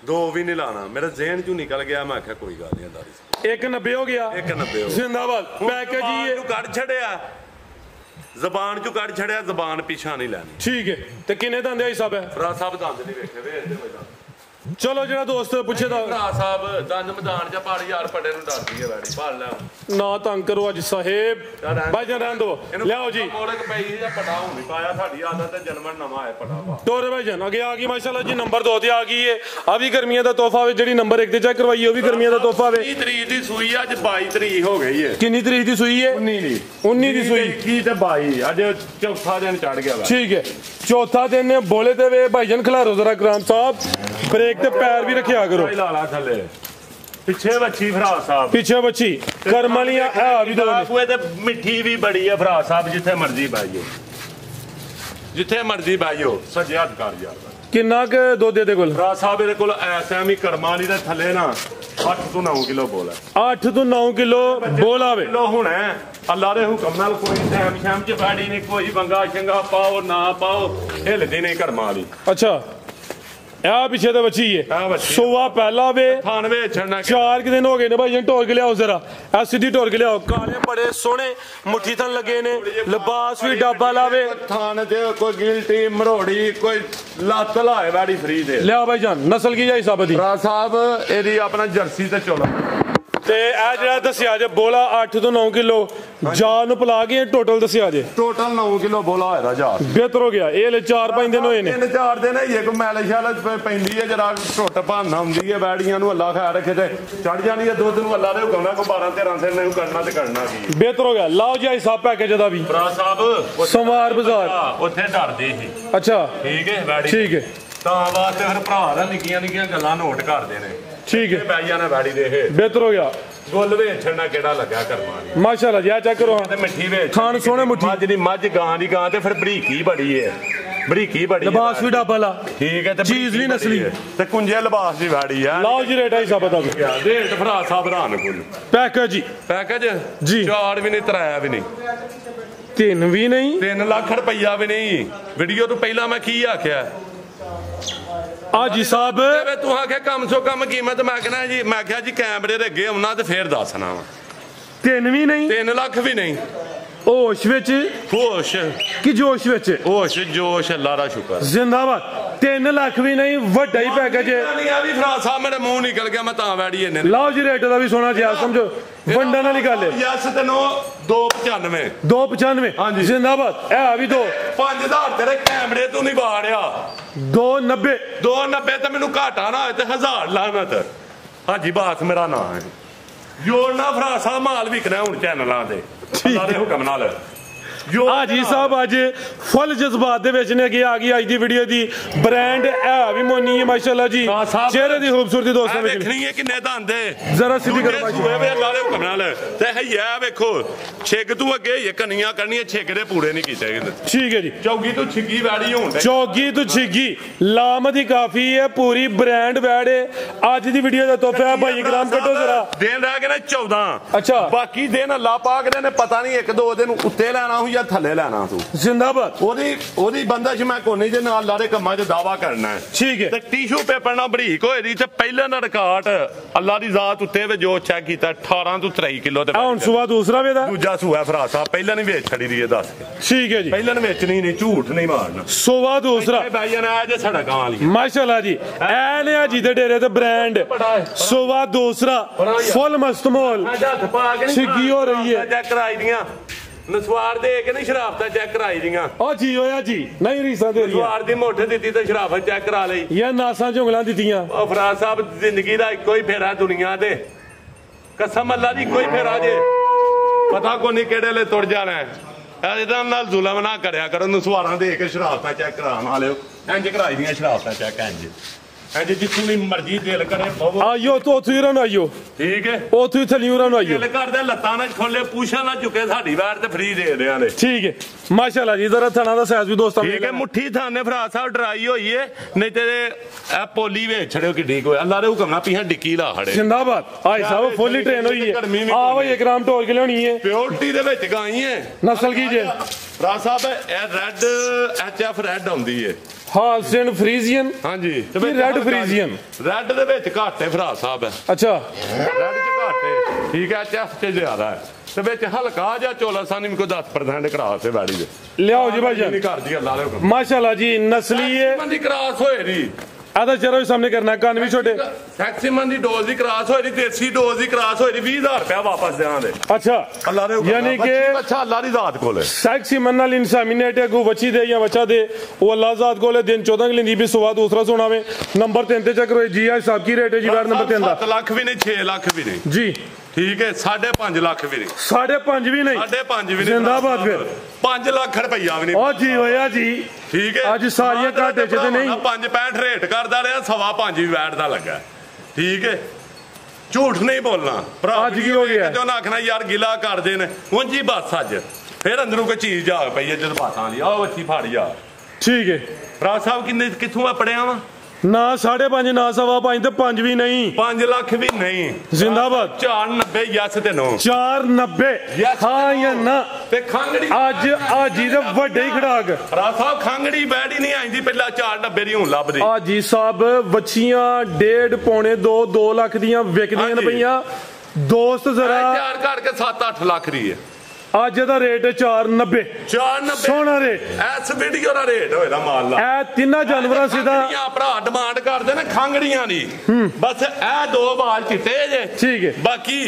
2 ਵੀ ਨਹੀਂ ਲਾਣਾ, ਮੇਰੇ ਜ਼ਹਿਨ ਚੋਂ ਨਿਕਲ ਗਿਆ। ਮੈਂ ਕਿਹਾ ਕੋਈ ਗੱਲ ਨਹੀਂ ਅੰਦਾਜ਼ੀ 1,90 ਹੋ ਗਿਆ। 1,90 ਜ਼ਿੰਦਾਬਾਦ। ਪੈਕੇਜ ਜੀ ਇਹਨੂੰ ਕੱਢ ਛੜਿਆ, ਜ਼ਬਾਨ ਚੋਂ ਕੱਢ ਛੜਿਆ, ਜ਼ਬਾਨ ਪਿੱਛਾ ਨਹੀਂ ਲੈਣੀ। ਠੀਕ ਹੈ। ਤੇ ਕਿੰਨੇ ਦੰਦ ਆਈ ਸਾਹਿਬ? ਫਰਾਦ ਸਾਹਿਬ ਦੰਦ ਨਹੀਂ ਵੇਖੇ ਵੇ ਇੱਧਰ ਹੋਏ ਚਲੋ ਜਿਹੜਾ ਦੋਸਤ ਪੁੱਛੇ ਦਾ ਫਰਾਦ ਸਾਹਿਬ ਦੰਦ ਮੈਦਾਨ ਚ ਪਾੜ ਯਾਰ ਪੱਡੇ ਨੂੰ ਡਰਦੀ ਹੈ ਵੈੜੀ ਭਾਲ ਲੈ ਨਾ ਤੰਗ ਕਰੋ ਅੱਜ ਸਾਹਿਬ। ਭਾਈਜਾਨ ਰਹਿਣ ਦੋ ਲਿਆਓ ਜੀ। ਮੋੜਕ ਪਈ ਜਾਂ ਪਟਾ ਹੁਣ ਨਹੀਂ ਪਾਇਆ, ਸਾਡੀ ਆਦਤ ਹੈ ਜਨਮਨ ਨਵਾਂ ਹੈ ਪਟਾ ਪਾ ਤੋਰੇ ਭਾਈਜਾਨ ਅੱਗੇ ਆ ਗਈ ਮਾਸ਼ਾਅੱਲਾ ਜੀ। ਨੰਬਰ 2 ਤੇ ਆ ਗਈ ਹੈ। ਆ ਵੀ ਗਰਮੀਆਂ ਦਾ ਤੋਹਫਾ ਵੇ। ਜਿਹੜੀ ਨੰਬਰ 1 ਤੇ ਚੈੱਕ ਕਰਵਾਈ ਉਹ ਵੀ ਗਰਮੀਆਂ ਦਾ ਤੋਹਫਾ ਵੇ। 30 ਤਰੀਕ ਦੀ ਸੂਈ ਅੱਜ 22 ਤਰੀਕ ਹੋ ਗਈ ਹੈ। ਕਿੰਨੀ ਤਰੀਕ ਦੀ ਸੂਈ ਹੈ? 19 ਦੀ ਸੂਈ। 21 ਤੇ 22 ਅੱਜ ਚੌਥਾ ਦਿਨ ਚੜ ਗਿਆ ਵਾ। ਠੀਕ ਹੈ ਚੌਥਾ ਦਿਨ ਨੇ ਬੋਲੇ ਤੇ ਵੇ ਭਾਈਜਾਨ ਖਿਲਾਰੋ ਜ਼ਰਾ ਕਰਾਮ ਸਾਹਿਬ। ਬ੍ਰੇਕ ਤੇ ਪੈਰ ਵੀ ਰੱਖਿਆ ਕਰੋ। ਲਾ ਥੱਲੇ ਪਿੱਛੇ ਬੱਚੀ ਫਰਾਦ ਸਾਹਿਬ, ਪਿੱਛੇ ਬੱਚੀ ਕਰਮ ਵਾਲੀਆਂ ਆ ਵੀ ਦੋ ਨੇ ਤੇ ਮਿੱਠੀ ਵੀ ਬੜੀ ਹੈ ਫਰਾਦ ਸਾਹਿਬ। ਜਿੱਥੇ ਮਰਜ਼ੀ ਬਾਈਓ, ਜਿੱਥੇ ਮਰਜ਼ੀ ਬਾਈਓ ਸੱਜੇ ਹੱਥ ਕਰ ਯਾਰ। ਕਿੰਨਾ ਕੁ ਦੁੱਧ ਇਹਦੇ ਕੋਲ? ਫਰਾਦ ਸਾਹਿਬ ਇਹਦੇ ਕੋਲ ਐਸਾ ਵੀ ਕਰਮਾਂ ਵਾਲੀ ਦੇ ਥੱਲੇ ਨਾ 8 ਤੋਂ 9 ਕਿਲੋ ਬੋਲ ਹੈ। 8 ਤੋਂ 9 ਕਿਲੋ ਬੋਲ ਆਵੇ ਕਿਲੋ ਹੁਣ ਅੱਲਾ ਦੇ ਹੁਕਮ ਨਾਲ। ਕੋਈ ਟਾਈਮ ਸ਼ਾਮ ਚ ਬਾੜੀ ਨਹੀਂ, ਕੋਈ ਬੰਗਾ ਸ਼ੰਗਾ ਪਾਓ ਨਾ ਪਾਓ, ਹਿੱਲਦੀ ਨਹੀਂ ਕਰਮਾਂ ਵਾਲੀ। ਅੱਛਾ ਆ ਪਿੱਛੇ ਤੇ ਬੱਚੀ ਹੈ। ਸੋਆ ਪਹਿਲਾ ਵੇ 4 ਦਿਨ ਹੋ ਗਏ ਨੇ ਭਾਈ। ਢੋਲ ਕੇ ਲਿਆਓ ਜ਼ਰਾ, ਆ ਸਿੱਧੀ ਢੋਲ ਕੇ ਲਿਆਓ। ਕਾਲੇ ਬੜੇ ਸੋਹਣੇ ਮੁੱਠੀ ਥਣ ਲੱਗੇ ਨੇ, ਲਿਬਾਸ ਵੀ ਡਾਬਾ ਲਾਵੇ। ਥਾਨ ਤੇ ਕੋਈ ਗਿਲਟੀ ਮਰੋੜੀ ਕੋਈ ਲੱਤ ਲਾਏ ਵੈੜੀ ਫਰੀ ਦੇ ਲਿਆ ਭਾਈ ਜਾਨ। ਨਸਲ ਕੀ ਜਾਈ ਸਾਹਿਬ ਦੀ? ਫਰਾਦ ਸਾਹਿਬ ਇਹਦੀ ਆਪਣਾ ਜਰਸੀ ਤੇ ਚੋਲਾ। ਤੇ ਇਹ ਜਿਹੜਾ ਦੱਸਿਆ ਜੇ ਬੋਲਾ 8 ਤੋਂ 9 ਕਿਲੋ ਜਾ ਨੂੰ ਪਲਾ ਕੇ ਟੋਟਲ ਦੱਸਿਆ ਜੇ? ਟੋਟਲ 9 ਕਿਲੋ ਬੋਲਾ ਹੋਇਆ ਜਾ। ਬਿਹਤਰ ਹੋ ਗਿਆ। ਇਹ ਲੈ 4-5 ਦਿਨ ਹੋਏ ਨੇ। 3-4 ਦਿਨ ਹੈ ਕੋਈ ਮੈਲ ਸ਼ਾਲ ਪੈਂਦੀ ਹੈ ਜਰਾ ਟੁੱਟ ਭੰਨ ਹੁੰਦੀ ਹੈ ਵੈੜੀਆਂ ਨੂੰ। ਅੱਲਾ ਖੈਰ ਰੱਖੇ ਤੇ ਚੜ ਜਾਂਦੀ ਹੈ ਦੁੱਧ ਨੂੰ। ਅੱਲਾ ਦੇ ਹੁਕਮ ਨਾਲ ਕੋਈ 12-13 ਸਿਰ ਨਹੀਂ ਕਰਨਾ ਤੇ ਕਰਨਾ ਕੀ। ਬਿਹਤਰ ਹੋ ਗਿਆ। ਲਾਓ ਜੀ ਆਈ ਸਾਹਿਬ ਪੈਕੇਜ ਦਾ ਵੀ। ਫਰਾਦ ਸਾਹਿਬ ਸਮਾਰ ਬਾਜ਼ਾਰ ਉੱਥੇ ਡਰਦੇ ਸੀ। ਅੱਛਾ ਠੀਕ ਹੈ ਵੈੜੀ ਠੀਕ ਹੈ। ਤਾਂ ਵਾਸਤੇ ਫਿਰ ਭਰਾ ਦਾ ਨਿੱਕੀਆਂ ਗੱਲਾਂ ਨੋਟ ਕਰਦੇ ਨੇ। ਠੀਕ ਹੈ ਬਾਈਆਂ ਨੇ ਵੈੜੀ ਦੇ ਇਹ ਬਿਹਤਰ ਹੋ ਗਿਆ। ਗੁੱਲ ਵੇਚਣਾ ਕਿਹੜਾ ਲੱਗਾ ਕਰਮਾਂ ਮਾਸ਼ਾਅੱਲਾ ਜੀ। ਆ ਚੈੱਕ ਕਰੋ ਤੇ ਮਿੱਠੀ ਵੇਚ ਖਾਣ ਸੋਹਣੇ ਮੁੱਠੀ। ਮੱਝ ਦੀ ਮੱਝ ਗਾਂ ਦੀ ਗਾਂ ਤੇ ਫਿਰ ਬਰੀਕੀ ਬੜੀ ਹੈ। ਬਰੀਕੀ ਬੜੀ ਲਿਬਾਸ ਵੀ ਡਾਬਾ ਲਾ। ਠੀਕ ਹੈ ਤੇ ਚੀਜ਼ ਵੀ ਨਸਲੀ ਤੇ ਕੁੰਜੇ ਲਿਬਾਸ ਦੀ ਵਾੜੀ ਆ। ਲਾਓ ਜੀ ਰੇਟ ਆਈ ਸਾਹਿਬ ਦਾ ਰੇਟ ਫਰਾਦ ਸਾਹਿਬ ਰਾਨ ਕੋਲ ਪੈਕੇਜ ਜੀ। ਪੈਕੇਜ ਜੀ 4 ਵੀ ਨਹੀਂ 3 ਵੀ ਨਹੀਂ 3 ਵੀ ਨਹੀਂ 3 ਲੱਖ ਰੁਪਈਆ ਵੀ ਨਹੀਂ। ਵੀਡੀਓ ਤੋਂ ਪਹਿਲਾਂ ਮੈਂ ਕੀ ਆਖਿਆ? ਆ ਜੀ ਸਾਹਿਬ ਤੂੰ ਆਖਿਆ ਕਮ ਸੋ ਕਮ ਕੀਮਤ। ਮੈਂ ਕਹਿਣਾ ਜੀ, ਮੈਂ ਕਿਹਾ ਜੀ ਕੈਮਰੇ ਦੇ ਅੱਗੇ ਆਉਣਾ ਤੇ ਫੇਰ ਦੱਸਣਾ ਵਾ। 3 ਵੀ ਨਹੀਂ 3 ਲੱਖ ਵੀ ਨਹੀਂ। ਹੋਸ਼ ਵਿੱਚ ਹੋਸ਼ ਕਿ ਜੋਸ਼ ਵਿੱਚ? ਹੋਸ਼ ਜੋਸ਼, ਅੱਲਾ ਦਾ ਸ਼ੁਕਰ। ਜ਼ਿੰਦਾਬਾਦ। 3 ਲੱਖ ਵੀ ਨਹੀਂ, ਵੱਡਾ ਹੀ ਪੈਕੇਜ ਹੈ। ਨਹੀਂ ਆ ਵੀ ਫਰਾ ਸਾਹਿਬ ਮੇਰੇ ਮੂੰਹ ਨਿਕਲ ਗਿਆ, ਮੈਂ ਤਾਂ ਵੈੜੀ ਇਹਨੇ। ਲਾਓ ਜੀ ਰੇਟ ਦਾ ਵੀ ਸੋਨਾ ਜਿਆ ਸਮਝੋ, ਵੰਡਣ ਵਾਲੀ ਗੱਲ ਹੈ। ਯਸ ਤੈਨੂੰ 295 295 ਹਾਂਜੀ। ਜ਼ਿੰਦਾਬਾਦ। ਇਹ ਵੀ 5000 ਤੇਰੇ ਕੈਮਰੇ ਤੋਂ ਨਹੀਂ ਬਾੜਿਆ। 290 290 ਤੇ ਮੈਨੂੰ ਘਾਟਾ ਨਾ ਹੋਏ ਤੇ 1000 ਲਾਨਤ। ਹਾਂਜੀ ਬਾਸ ਮੇਰਾ ਨਾਂ ਹੈ। ਜੋੜਨਾ ਫਰਾ ਸਾਹਿਬ, ਮਾਲ ਵਿਕਣਾ ਹੁਣ ਚੈਨਲਾਂ ਤੇ ਅੱਲਾ ਦੇ ਹੁਕਮ ਨਾਲ। ਹਾਜੀ ਸਾਹਿਬ ਅੱਜ ਫੁੱਲ ਜਜ਼ਬਾਤ ਦੇ ਵਿੱਚ ਨੇ ਕਿ ਆ ਗਈ ਅੱਜ ਦੀ ਵੀਡੀਓ ਦੀ ਬ੍ਰਾਂਡ ਹੈ ਵੀ ਮੋਨੀ ਹੈ ਮਾਸ਼ਾਅੱਲਾ ਜੀ। ਚਿਹਰੇ ਦੀ ਖੂਬਸੂਰਤੀ ਦੋਸਤੋ ਵੇਖਣੀ ਹੈ ਕਿੰਨੇ ਦਾ ਆਂਦੇ ਜ਼ਰਾ ਸਿੱਧੀ ਕਰੋ ਮਾਸ਼ਾਅੱਲਾ। ਅੱਲਾ ਦੇ ਹੁਕਮ ਨਾਲ ਤੇ ਹਈਆ ਵੇਖੋ ਛਿੱਗ ਤੂੰ ਅੱਗੇ ਇਹ ਕੰਨੀਆਂ ਕਰਨੀਆਂ, ਛਿੱਗ ਦੇ ਪੂੜੇ ਨਹੀਂ ਕੀਤੇ। ਠੀਕ ਹੈ ਜੀ। ਚੌਗੀ ਤੋਂ ਛਿੱਗੀ ਵੈੜੀ ਹੋਣ ਚੌਗੀ ਤੋਂ ਛਿੱਗੀ ਲਾਮਦੀ ਕਾਫੀ ਹੈ, ਪੂਰੀ ਬ੍ਰਾਂਡ ਵੈੜ ਹੈ। ਅੱਜ ਦੀ ਵੀਡੀਓ ਦਾ ਤੋਹਫਾ ਭਾਈ ਇਕਰਾਮ ਕੱਢੋ ਜ਼ਰਾ। ਦਿਨ ਰਹਿ ਗਏ ਨੇ 14। ਅੱਛਾ ਬਾਕੀ ਦਿਨ ਅੱਲਾ ਪਾਕ ਨੇ ਪਤਾ ਨਹੀਂ 1-2 ਦਿਨ ਉੱਤੇ ਲੈਣਾ ਜਾਂ ਥੱਲੇ ਲੈਣਾ ਤੂੰ। ਜ਼ਿੰਦਾਬਾਦ। ਉਹਦੀ ਬੰਦਸ਼ ਮੈਂ ਕੋਨੀ ਦੇ ਨਾਲ ਲਾਰੇ ਕੰਮਾਂ 'ਚ ਦਾਵਾ ਕਰਨਾ ਹੈ। ਠੀਕ ਹੈ। ਤੇ ਟਿਸ਼ੂ ਪੇਪਰ ਨਾਲ ਬਰੀਕ ਹੋਏ ਦੀ ਤੇ ਪਹਿਲਾਂ ਦਾ ਰਿਕਾਰਡ ਅੱਲਾ ਦੀ ਜ਼ਾਤ ਉੱਤੇ ਵੇ ਜੋ ਚੈੱਕ ਕੀਤਾ 18 ਤੋਂ 23 ਕਿਲੋ ਤੇ ਹੁਣ ਸੂਆ ਦੂਸਰਾ ਵੇ ਦਾ ਦੂਜਾ ਸੂਆ ਫਰਾ ਸਾਹਿਬ ਪਹਿਲਾਂ ਨਹੀਂ ਵੇਚ ਛੜੀ ਦੀ ਇਹ ਦੱਸ ਕੇ। ਠੀਕ ਹੈ ਜੀ। ਪਹਿਲਾਂ ਵੇਚਣੀ ਨਹੀਂ, ਝੂਠ ਨਹੀਂ ਮਾਰਨਾ। ਸੂਆ ਦੂਸਰਾ ਭਾਈ ਜਨਾ ਜੇ ਸੜਕਾਂ ਵਾਲੀ ਮਾਸ਼ਾਅੱਲਾ ਜੀ। ਐ ਨੇ ਜੀ ਦੇ ਡੇਰੇ ਤੇ ਬ੍ਰਾਂਡ ਸੂਆ ਦੂਸਰਾ ਫੁੱਲ ਮਸਤਮੋਲ ਹੱਥ ਪਾ ਕੇ ਸਿੱਗੀ ਹੋ ਰਹੀ ਹੈ। ਚੈੱਕ ਕਰਾਈ ਦੀਆਂ ਨਸਵਾਰ ਦੇ ਕੇ ਨਹੀਂ ਸ਼ਰਾਬਤਾਂ ਚੈੱਕ ਕਰਾਈ ਦੀਆਂ। ਉਹ ਜੀ ਹੋਇਆ ਜੀ ਨਹੀਂ ਰੀਸਾਂ ਦੇ ਨਸਵਾਰ ਦੀ ਮੋਠੇ ਦਿੱਤੀ ਤੇ ਸ਼ਰਾਬਤ ਚੈੱਕ ਕਰਾ ਲਈ। ਇਹ ਨਾਸਾਂ ਝੁੰਗਲਾਂ ਦਿੱਤੀਆਂ। ਉਹ ਫਰਾਜ਼ ਸਾਹਿਬ ਜ਼ਿੰਦਗੀ ਦਾ ਇੱਕੋ ਹੀ ਫੇਰਾ ਦੁਨੀਆ ਤੇ, ਕਸਮ ਅੱਲਾ ਦੀ ਕੋਈ ਫੇਰਾ ਜੇ ਪਤਾ ਕੋ ਨਹੀਂ ਕਿਹੜੇ ਲਈ ਤੁਰ ਜਾਣਾ। ਇਹਦੇ ਨਾਲ ਜ਼ੁਲਮ ਨਾ ਕਰਿਆ ਕਰੋ। ਨਸਵਾਰਾਂ ਦੇ ਕੇ ਸ਼ਰਾਬਤਾਂ ਚੈੱਕ ਕਰਾਉਣ ਵਾਲਿਓ ਇੰਜ ਕਰਾਈ ਦੀਆਂ ਸ਼ਰਾਬਤਾਂ ਚੈੱਕ ਇੰਜ ਜਿੱਥੋਂ ਦੀ ਮਰਜ਼ੀ ਦਿਲ ਕਰੇ ਆਇਓ ਤੋਂ ਉੱਥੇ ਰਨ ਆਇਓ। ਠੀਕ ਹੈ। ਉੱਥੇ ਥੱਲੇ ਰਨ ਆਇਓ। ਦਿਲ ਕਰਦੇ ਲੱਤਾਂ ਨਾਲ ਖੋਲੇ ਪੂਛਾਂ ਨਾਲ ਝੁਕੇ ਸਾਡੀ ਵਾਰ ਤੇ ਫਰੀ ਦੇ ਦਿਆਂ ਨੇ। ਠੀਕ ਹੈ ਮਾਸ਼ਾਅੱਲਾ ਜੀ। ਜ਼ਰਾ ਥਣਾ ਦਾ ਸਾਈਜ਼ ਵੀ ਦੋਸਤਾਂ ਠੀਕ ਹੈ। ਮੁੱਠੀ ਥਾਨੇ ਫਰਾ ਸਾਹਿਬ ਡਰਾਈ ਹੋਈ ਏ ਨਹੀਂ ਤੇ ਇਹ ਪੋਲੀ ਵੇਚ ਛੜਿਓ ਕਿੱਡੀ ਕੋਈ ਅੱਲਾ ਦੇ ਹੁਕਮ ਨਾਲ ਪੀਹਾਂ ਡਿੱਕੀ ਲਾ ਖੜੇ। ਜ਼ਿੰਦਾਬਾਦ। ਆਏ ਸਾਹਿਬ ਫੁੱਲੀ ਟ੍ਰੇਨ ਹੋਈ ਹੈ। ਆ ਬਈ ਇਕਰਾਮ ਢੋਲ ਕੇ ਲਿਆਉਣੀ ਹੈ। ਪਿਓਰਟੀ ਦੇ ਵਿੱਚ ਗਾਈ ਹੈ। ਨਸਲ ਕੀ ਜੇ ਫਰਾ ਸਾਹਿਬ ਇਹ ਰੈੱਡ HF ਰੈੱਡ ਆਉਂਦੀ ਏ। ਹਾਲਸਟਨ ਫਰੀਜ਼ੀਅਨ। ਹਾਂਜੀ ਤੇ ਰੈੱਡ ਫਰੀਜ਼ੀਅਨ। ਰੈੱਡ ਦੇ ਵਿੱਚ ਘੱਟ ਹੈ ਫਰਾ ਸਾਹਿਬ। ਅੱਛਾ ਰੈੱਡ 'ਚ ਘੱਟ ਹੈ। ਠੀਕ ਹੈ। HF 'ਚ ਜ਼ਿਆਦਾ ਹੈ ਤੇ ਵਿੱਚ ਹਲਕਾ ਜਿਹਾ ਚੋਲਾ ਸਾਨੀ ਕੋ 10% ਕਰਾਸ ਹੈ ਵਾੜੀ ਦੇ। ਲਿਆਓ ਜੀ ਭਾਈ ਜਾਨ। ਨਹੀਂ ਕਰਦੀ ਅੱਲਾ ਦੇ ਹੁਕਮ। ਮਾਸ਼ਾਅੱਲਾ ਜੀ ਨਸਲੀ ਹੈ। ਬੰਦੀ ਕਰਾਸ ਹੋਏ ਦੀ ਆਦਾ ਚਲੋ ਸਾਹਮਣੇ ਕਰਨਾ ਕੰਨ ਵੀ ਛੋਟੇ। ਮੈਕਸਿਮਮ ਦੀ ਡੋਜ਼ ਦੀ ਕਰਾਸ ਹੋਈ ਦੀ, ਦੇਸੀ ਡੋਜ਼ ਦੀ ਕਰਾਸ ਹੋਈ ਦੀ 20000 ਰੁਪਇਆ ਵਾਪਸ ਦੇਵਾਂਗੇ। ਅੱਛਾ ਅੱਲਾ ਦੇ ਹੁਕਮ ਯਾਨੀ ਕਿ ਅੱਛਾ ਅੱਲਾ ਦੀ ਜ਼ਾਤ ਕੋਲ ਸੈਕਸੀ मन नाल इंसामिनेट है को बच्ची दे या बच्चा दे वो अल्लाह ज़ात को ले दिन 14 की लिंदी भी सुबह दूसरा सोना में नंबर 3 ते चेक करो जी। आज साहब की रेट है जी वार्ड नंबर 3 दा 7 ਲੱਖ ਵੀ ਨਹੀਂ 6 ਲੱਖ ਵੀ ਨਹੀਂ जी। ਠੀਕ ਹੈ। 5.5 ਲੱਖ ਵੀ ਨਹੀਂ 5.5 भी नहीं 5.5 ਵੀ ਨਹੀਂ जिंदाबाद फिर 5 ਲੱਖ ਰੁਪਈਆ ਵੀ ਨਹੀਂ। ओ जी होया जी। ਠੀਕ ਹੈ। ਅੱਜ ਸਾਰੀਆਂ ਘਾਟੇ ਚ ਤੇ ਨਹੀਂ 5.65 ਰੇਟ ਕਰਦਾ ਰਿਹਾ 5.5 ਵੀ ਵੈਟ ਦਾ ਲੱਗਾ। ਠੀਕ ਹੈ। ਝੂਠ ਨਹੀਂ ਬੋਲਣਾ ਭਰਾ। ਅੱਜ ਕੀ ਹੋ ਗਿਆ? ਤੇ ਉਹਨਾਂ ਆਖਣਾ ਯਾਰ ਗਿਲਾ ਕਰਦੇ ਨੇ ਹੁਣ ਜੀ ਬਸ ਅੱਜ ਫਿਰ ਅੰਦਰੋਂ ਕੋਈ ਚੀਜ਼ ਜਾਗ ਪਈ ਹੈ ਜਜ਼ਬਾਤਾਂ ਦੀ। ਆਹ ਵੱਛੀ ਫੜ ਜਾ। ठीक है। ਭਰਾ ਸਾਹਿਬ ਕਿੰਨੇ ਕਿੱਥੋਂ ਮੈਂ ਪੜਿਆ ਵਾ? ना 5.5 ना 5.5 ਤੇ 5 ਵੀ ਨਹੀਂ 5 ਲੱਖ ਵੀ ਨਹੀਂ। ਜ਼ਿੰਦਾਬਾਦ। 490 ਯਸ ਤੇ ਨੋ 490 ਹਾਂ ਜਾਂ ਨਾ ਤੇ ਖੰਗੜੀ ਅੱਜ ਜੀ ਦੇ ਵੱਡੇ ਹੀ ਖੜਾਕ। ਭਰਾ ਸਾਹਿਬ ਖੰਗੜੀ ਬੈੜੀ ਨਹੀਂ ਆਂਦੀ ਪਹਿਲਾਂ 490 ਦੀ ਹੁਣ ਲੱਭਦੀ। ਜੀ ਸਾਹਿਬ ਵੱਛੀਆਂ 1.5 ਪੌਣੇ 2 ਲੱਖ ਦੀਆਂ ਵਿਕਦੀਆਂ ਨੇ ਪਈਆਂ ਦੋਸਤ। ਜ਼ਰਾ ਤਿਆਰ ਕਰਕੇ 7-8 ਲੱਖ ਦੀ ਹੈ। ਅੱਜ ਦਾ ਰੇਟ 490 ਸੋਹਣਾ ਰੇਟ। ਐਸ ਵੀਡੀਓ ਦਾ ਰੇਟ ਹੋਏਗਾ ਮਾਲ ਦਾ। ਇਹ ਤਿੰਨਾਂ ਜਾਨਵਰਾਂ ਸਿੱਧਾ ਭਰਾ ਡਿਮਾਂਡ ਕਰਦੇ ਨੇ ਖੰਗੜੀਆਂ ਦੀ। ਬਸ ਇਹ 2 ਵਾਲ ਚਿੱਟੇ ਜੇ। ਠੀਕ ਹੈ। ਬਾਕੀ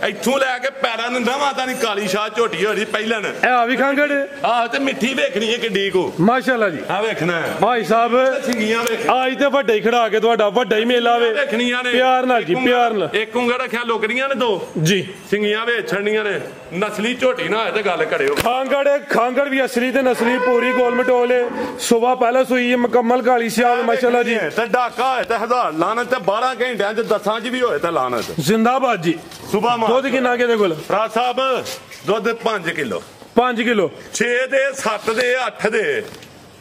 ਇੱਥੋਂ ਲੈ ਕੇ ਪੈਰਾਂ ਨੂੰ ਨਵਾਂ ਤਾਂ ਨਹੀਂ ਕਾਲੀ ਸ਼ਾਹ ਝੋਟੀ ਹੋਈ ਪਹਿਲਾਂ ਇਹ ਵੀ ਖੰਗੜ। ਆਹ ਤੇ ਮਿੱਠੀ ਵੇਖਣੀ ਹੈ ਕਿੱਡੀ ਕੋ। ਮਾਸ਼ਾਅੱਲਾ ਜੀ। ਆ ਵੇਖਣਾ ਹੈ ਭਾਈ ਸਾਹਿਬ ਸਿੰਗੀਆਂ ਵੇਖ। ਅੱਜ ਤੇ ਵੱਡਾ ਹੀ ਖੜਾ ਕੇ ਤੁਹਾਡਾ ਵੱਡਾ ਹੀ ਮੇਲਾ ਵੇ ਵੇਖਣੀਆਂ ਨੇ ਪਿਆਰ ਨਾਲ ਜੀ ਪਿਆਰ ਨਾਲ। ਇੱਕ ਉਂਗਲ ਰੱਖਿਆ ਲੁਕੜੀਆਂ ਨੇ 2 ਜੀ ਸਿੰਗੀਆਂ ਵੇਚਣੀਆਂ ਨੇ। ਨਸਲੀ ਝੋਟੀ ਨਾ ਹੋਏ ਤੇ ਗੱਲ ਕਰਿਓ। ਖਾਂਗੜ ਵੀ ਅਸਲੀ ਤੇ ਨਸਲੀ ਪੂਰੀ ਗੋਲ ਮਟੋਲੇ ਸੁਬਹ ਪਹਿਲਾਂ ਸੂਈ ਮੁਕੰਮਲ ਕਾਲੀ ਸਿਆਲ ਮਾਸ਼ਾਅੱਲਾ ਜੀ। ਤੇ ਡਾਕਾ ਹੋਏ ਤੇ 1000 ਲਾਨਤ ਤੇ 12 ਘੰਟਿਆਂ ਚ 10 ਚ ਵੀ ਹੋਏ ਤੇ ਲਾਨਤ। ਜ਼ਿੰਦਾਬਾਦ ਜੀ। ਸੁਬਹ ਦੁੱਧ ਕਿੰਨਾ ਕਿਹਦੇ ਕੋਲ? ਭਰਾ ਸਾਹਿਬ ਦੁੱਧ 5 ਕਿਲੋ 5 ਕਿਲੋ 6 ਦੇ 7 ਦੇ 8 ਦੇ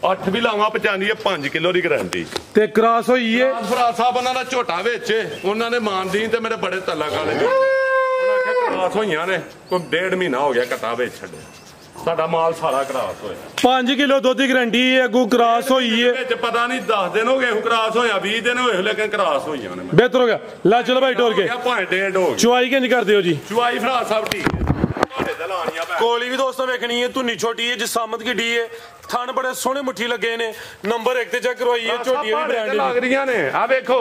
8 ਵੀ ਲਾਵਾਂ 95 5 ਕਿਲੋ ਦੀ ਗਾਰੰਟੀ ਤੇ ਕ੍ਰਾਸ ਹੋਈ ਏ। ਭਰਾ ਸਾਹਿਬ ਉਹਨਾਂ ਦਾ ਝੋਟਾ ਵਿੱਚ ਉਹਨਾਂ ਨੇ ਮਾਨਦੀਨ ਤੇ ਮੇਰੇ ਬੜੇ ਤੱਲਾ ਕਾਲੇ ਉਹਨਾਂ ਆਖਿਆ ਕ੍ਰਾਸ ਹੋਈਆਂ ਨੇ ਕੋਈ 1.5 ਮਹੀਨਾ ਹੋ ਗਿਆ ਘਟਾ ਵਿੱਚ ਛੱਡੇ। ਸਾਡਾ ਮਾਲ ਸਾਰਾ ਕ੍ਰਾਸ ਹੋਇਆ। 5 ਕਿਲੋ ਦੁੱਧ ਦੀ ਗਾਰੰਟੀ ਹੈ। ਅੱਗੂ ਕ੍ਰਾਸ ਹੋਈ ਏ। ਵਿੱਚ ਪਤਾ ਨਹੀਂ 10 ਦਿਨ ਹੋ ਗਏ ਕ੍ਰਾਸ ਹੋਇਆ 20 ਦਿਨ ਹੋਏ ਲੇਕਿਨ ਕ੍ਰਾਸ ਹੋਈਆਂ ਨੇ। ਬਿਹਤਰ ਹੋ ਗਿਆ। ਲੈ ਚਲੋ ਭਾਈ ਟੋਰ ਕੇ ਭਾਵੇਂ 1.5 ਹੋ ਗਈ। ਚੁਆਈ ਕਿੰਜ ਕਰਦੇ ਹੋ ਜੀ? ਚੁਆਈ ਭਰਾ ਸਾਹਿਬ ਠੀਕ ਹੈ। ਲਾਣੀਆਂ ਭੈਣ ਕੋਲੀ ਵੀ ਦੋਸਤੋ ਵੇਖਣੀ ਹੈ ਧੁੰਨੀ ਛੋਟੀ ਹੈ ਜਸਾਮਤ ਕਿੱਡੀ ਹੈ ਥਣ ਬੜੇ ਸੋਹਣੇ ਮੁੱਠੀ ਲੱਗੇ ਨੇ ਨੰਬਰ 1 ਤੇ ਚੈੱਕ ਕਰਵਾਈ ਹੈ ਝੋਟੀਆਂ ਵੀ ਬ੍ਰਾਂਡ ਲੱਗ ਰਹੀਆਂ ਨੇ ਆ ਵੇਖੋ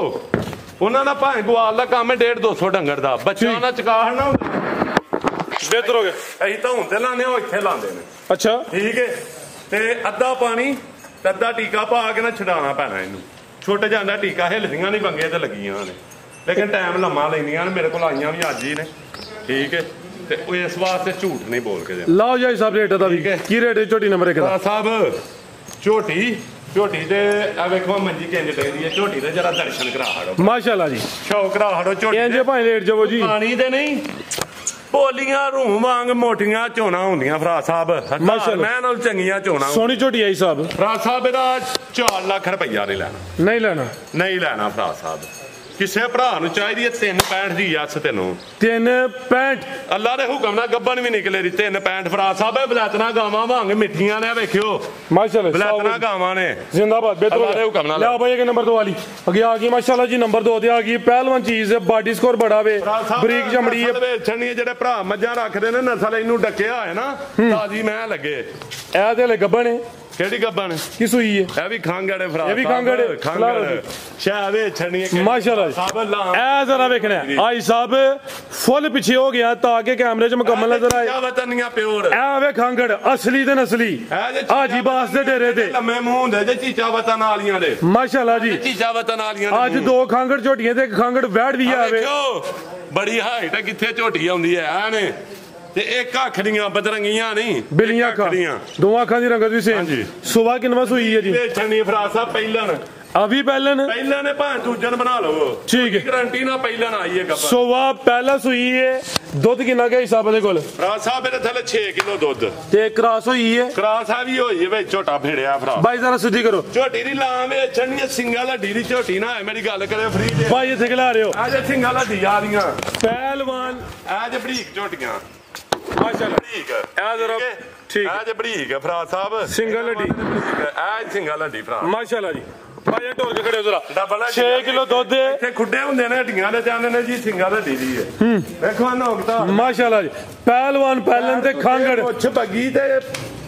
ਉਹਨਾਂ ਦਾ ਭਾਵੇਂ ਗਵਾਲ ਦਾ ਕੰਮ ਹੈ 150-200 ਡੰਗਰ ਦਾ ਬੱਚਾ ਉਹਨਾਂ ਚਕਾਹ ਨਾ ਬਿਹਤਰ ਹੋ ਗਿਆ ਅਸੀਂ ਤਾਂ ਹੁਣ ਤੇ ਲਾਣੇ ਉਹ ਇੱਥੇ ਲਾਉਂਦੇ ਨੇ ਅੱਛਾ ਠੀਕ ਹੈ ਤੇ ਅੱਧਾ ਪਾਣੀ ਤੇ ਅੱਧਾ ਟੀਕਾ ਪਾ ਕੇ ਨਾ ਛਡਾਉਣਾ ਪੈਣਾ ਇਹਨੂੰ ਛੁੱਟ ਜਾਂਦਾ ਟੀਕਾ ਹਿੱਲਦੀਆਂ ਨਹੀਂ ਬੰਗੇ ਤੇ ਲੱਗੀਆਂ ਨੇ ਲੇਕਿਨ ਟਾਈਮ ਲੰਮਾ ਲੈਂਦੀਆਂ ਨੇ ਮੇਰੇ ਕੋਲ ਆਈਆਂ ਵੀ ਅੱਜ ਹੀ ਨੇ ਠੀਕ ਹੈ ਤੇ ਉਹ ਇਸ ਵਾਸਤੇ ਝੂਠ ਨਹੀਂ ਬੋਲ ਕੇ ਦੇਣਾ ਲਾਓ ਜੀ ਸਭ ਰੇਟ ਦਾ ਵੀ ਕੀ ਰੇਟ ਹੈ ਝੋਟੀ ਨੰਬਰ 1 ਦਾ ਸਾਹਿਬ ਝੋਟੀ ਤੇ ਆ ਵੇਖੋ ਮੰਜੀ ਕਿੰਜ ਟੇਦੀ ਹੈ ਝੋਟੀ ਤੇ ਜਰਾ ਦਰਸ਼ਨ ਕਰਾ ਹੜੋ ਮਾਸ਼ਾਅੱਲਾ ਜੀ ਸ਼ੌਕ ਕਰਾ ਹੜੋ ਝੋਟੀ ਇੰਜ ਭਾਵੇਂ ਲੇਟ ਜਾਵੋ ਜੀ ਪਾਣੀ ਤੇ ਨਹੀਂ ਪੋਲੀਆਂ ਰੂਮ ਵਾਂਗ ਮੋਟੀਆਂ ਝੋਣਾ ਹੁੰਦੀਆਂ ਫਰਾ ਸਾਹਿਬ ਮਾਸ਼ਾਅੱਲਾ ਮੈਂ ਨਾਲ ਚੰਗੀਆਂ ਝੋਣਾ ਸੋਹਣੀ ਝੋਟੀ ਆਈ ਸਾਹਿਬ ਫਰਾ ਸਾਹਿਬ ਇਹਦਾ 4 ਲੱਖ ਰੁਪਈਆ ਨਹੀਂ ਲੈਣਾ ਨਹੀਂ ਲੈਣਾ ਫਰਾ ਸਾਹਿਬ ਕਿਸੇ ਭਰਾ ਨੂੰ ਚਾਹੀਦੀ ਹੈ 365 ਦੀ ਯਸ ਤੈਨੂੰ 365 ਅੱਲਾ ਦੇ ਹੁਕਮ ਨਾਲ ਗੱਬਨ ਵੀ ਨਿਕਲੇ ਦੀ 365 ਫਰਾ ਸਾਹਿਬ ਬਲੈਤਨਾ ਗਾਵਾਂ ਵਾਂਗ ਮਿੱਠੀਆਂ ਨੇ ਵੇਖਿਓ ਮਾਸ਼ਾਅੱਲਾ ਬਲੈਤਨਾ ਗਾਵਾਂ ਨੇ ਜ਼ਿੰਦਾਬਾਦ ਬਿਹਤਰ ਅੱਲਾ ਦੇ ਹੁਕਮ ਨਾਲ ਲਿਆ ਭਾਈ ਇਹ ਨੰਬਰ 2 ਵਾਲੀ ਅੱਗੇ ਆ ਗਈ ਮਾਸ਼ਾਅੱਲਾ ਜੀ ਨੰਬਰ 2 ਤੇ ਆ ਗਈ ਪਹਿਲਵਾਨ ਚੀਜ਼ ਬਾਡੀ ਸਕੋਰ ਬੜਾ ਵੇ ਬਰੀਕ ਚਮੜੀ ਹੈ ਵੇਚਣੀ ਜਿਹੜੇ ਭਰਾ ਮੱਝਾਂ ਰੱਖਦੇ ਨੇ ਨਸਲ ਇਹਨੂੰ ਡੱਕਿਆ ਹੈ ਨਾ ਤਾਜੀ ਮੈਂ ਲੱਗੇ ਇਹ ਤੇ ਹਲੇ ਗੱਬਣ ਹੈ ਕਿਹੜੀ ਗੱਬਣ ਕੀ ਸੂਈ ਹੈ ਇਹ ਵੀ ਖਾਂਗੜੇ ਫਰਾ ਇਹ ਵੀ ਖਾਂਗੜੇ ਸ਼ਾਹ ਵੇਚਣੀ ਮਾਸ਼ਾਅੱਲਾ ਇਹ ਜ਼ਰਾ ਵੇਖਣਾ ਆਈ ਸਾਹਿਬ ਫੁੱਲ ਪਿੱਛੇ ਹੋ ਗਿਆ ਤਾਂ ਕਿ ਕੈਮਰੇ 'ਚ ਮੁਕੰਮਲ ਨਜ਼ਰ ਆਏ ਵਤਨੀਆਂ ਪਿਓਰ ਇਹ ਵੇ ਖਾਂਗੜ ਅਸਲੀ ਤੇ ਨਸਲੀ ਹਾਜੀ ਬਾਸ ਦੇ ਡੇਰੇ ਤੇ ਲੰਮੇ ਮੂੰਹ ਹੁੰਦੇ ਜੇ ਚੀਚਾ ਵਤਨ ਵਾਲੀਆਂ ਦੇ ਮਾਸ਼ਾਅੱਲਾ ਜੀ ਚੀਚਾ ਵਤਨ ਵਾਲੀਆਂ ਅੱਜ 2 ਖਾਂਗੜ ਝੋਟੀਆਂ ਤੇ ਇੱਕ ਖਾਂਗੜ ਵੈੜ ਵੀ ਆਵੇ ਬੜੀ ਹਾਈਟ ਹੈ ਕਿੱਥੇ ਝੋਟੀ ਆਉਂਦੀ ਹੈ ਆ ਨੇ ਤੇ ਇੱਕ ਅੱਖ ਦੀਆਂ ਬਦਰੰਗੀਆਂ ਨਹੀਂ ਬਿਲੀਆਂ ਅੱਖਾਂ ਦੋਵਾਂ ਅੱਖਾਂ ਦੀ ਰੰਗਤ ਵੀ ਸੇਮ ਸੁਬਾ ਕਿੰਨਵਾ ਸੂਈ ਹੈ ਜੀ ਵੇਚਣੀ ਫਰਾ ਸਾਹਿਬ ਪਹਿਲਣ ਅਭੀ ਪਹਿਲਾਂ ਨੇ ਭਾਂ ਦੂਜਨ ਬਣਾ ਲਓ ਠੀਕ ਹੈ ਗਾਰੰਟੀ ਨਾਲ ਪਹਿਲਣ ਆਈ ਹੈ ਗੱਬਾ ਸੁਬਾ ਪਹਿਲਾ ਸੂਈ ਹੈ ਦੁੱਧ ਕਿੰਨਾ ਗਿਆ ਹਿਸਾਬ ਦੇ ਕੋਲ ਫਰਾ ਸਾਹਿਬ ਇਹਦੇ ਥੱਲੇ 6 ਕਿਲੋ ਦੁੱਧ ਤੇ ਕ੍ਰਾਸ ਹੋਈ ਹੈ ਕ੍ਰਾਸ ਆ ਵੀ ਹੋਈ ਹੈ ਵਿੱਚ ਝੋਟਾ ਫੇੜਿਆ ਫਰਾ ਬਾਈ ਜ਼ਰਾ ਸਿੱਧੀ ਕਰੋ ਝੋਟੀ ਦੀ ਲਾਂ ਵੇਚਣੀ ਸਿੰਗਲ ਹੱਡੀ ਦੀ ਝੋਟੀ ਨਾ ਹੈ ਮੇਰੀ ਗੱਲ ਕਰੇ ਫਰੀ ਦੇ ਬਾਈ ਇੱਥੇ ਖਿਲਾ ਰਹੇ ਹੋ ਆ ਜੇ ਸਿੰਗਲ ਹੱਡੀ ਆ ਰਹੀਆਂ ਪਹਿਲਵਾਨ ਆ ਜੇ ਬਰੀਕ ਝੋਟੀਆਂ ਮਾਸ਼ਾਅੱਲਾ ਬਰੀਕ ਇਹ ਜ਼ਰਾ ਠੀਕ ਆ ਜੇ ਬਰੀਕ ਹੈ ਫਰਾ ਸਾਹਿਬ ਸਿੰਗਲ ਹੱਡੀ ਆ ਸਿੰਗਲ ਹੱਡੀ ਫਰਾ ਮਾਸ਼ਾਅੱਲਾ ਜੀ ਭਾਈ ਢੋਲ ਕੇ ਖੜੇ ਹੋ ਜ਼ਰਾ ਡਬਲ 6 ਕਿਲੋ ਦੁੱਧ ਇੱਥੇ ਖੁੱਡੇ ਹੁੰਦੇ ਨੇ ਹੱਡੀਆਂ ਦੇ ਜਾਂਦੇ ਨੇ ਜੀ ਸਿੰਗਲ ਹੱਡੀ ਦੀ ਹੈ ਵੇਖੋ ਨੋਕਤਾ ਮਾਸ਼ਾਅੱਲਾ ਜੀ ਪਹਿਲਵਾਨ ਪਹਿਲਨ ਤੇ ਖਾਂਗੜ ਪੁੱਛ ਬੱਗੀ ਤੇ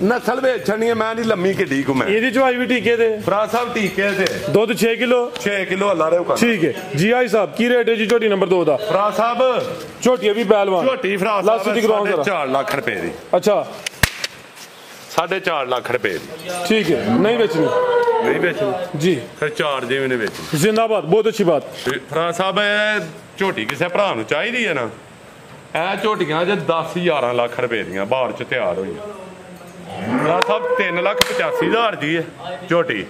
ਨਸਲ ਵੇਚਣੀ ਹੈ ਮੈਂ ਨਹੀਂ ਲੰਮੀ ਕਿੱਡੀ ਕੁ ਮੈਂ ਇਹਦੀ ਚਵਾਈ ਵੀ ਟੀਕੇ ਤੇ ਫਰਾ ਸਾਹਿਬ ਟੀਕੇ ਤੇ ਦੁੱਧ 6 ਕਿਲੋ 6 ਕਿਲੋ ਅੱਲਾ ਦੇ ਹੁਕਮ ਠੀਕ ਹੈ ਜੀ ਆਈ ਸਾਹਿਬ ਕੀ ਰੇਟ ਹੈ ਜੀ ਝੋਟੀ ਨੰਬਰ 2 ਦਾ ਫਰਾ ਸਾਹਿਬ ਝੋਟੀ ਵੀ ਪਹਿਲਵਾਨ ਝੋਟੀ ਫਰਾ ਸਾਹਿਬ 4 ਲੱਖ ਰੁਪਏ ਦੀ ਅੱਛਾ 4.5 ਲੱਖ ਰੁਪਏ ਦੀ ਠੀਕ ਹੈ ਨਹੀਂ ਵੇਚਣੀ ਨਹੀਂ ਵੇਚਣੀ ਜੀ ਫਿਰ 4 ਜਿਵੇਂ ਨੇ ਵੇਚਣੀ ਜ਼ਿੰਦਾਬਾਦ ਬਹੁਤ ਅੱਛੀ ਬਾਤ ਫਰਾ ਸਾਹਿਬ ਝੋਟੀ ਕਿਸੇ ਭਰਾ ਨੂੰ ਚਾਹੀਦੀ ਹੈ ਨਾ ਇਹ ਝੋਟੀਆਂ ਜੇ 10-11 ਲੱਖ ਰੁਪਏ ਦੀਆਂ ਬਾਹਰ ਚ ਤਿਆਰ ਹੋਈਆਂ ਫਰਾ ਸਾਹਿਬ 3,85,000 ਦੀ ਹੈ ਝੋਟੀ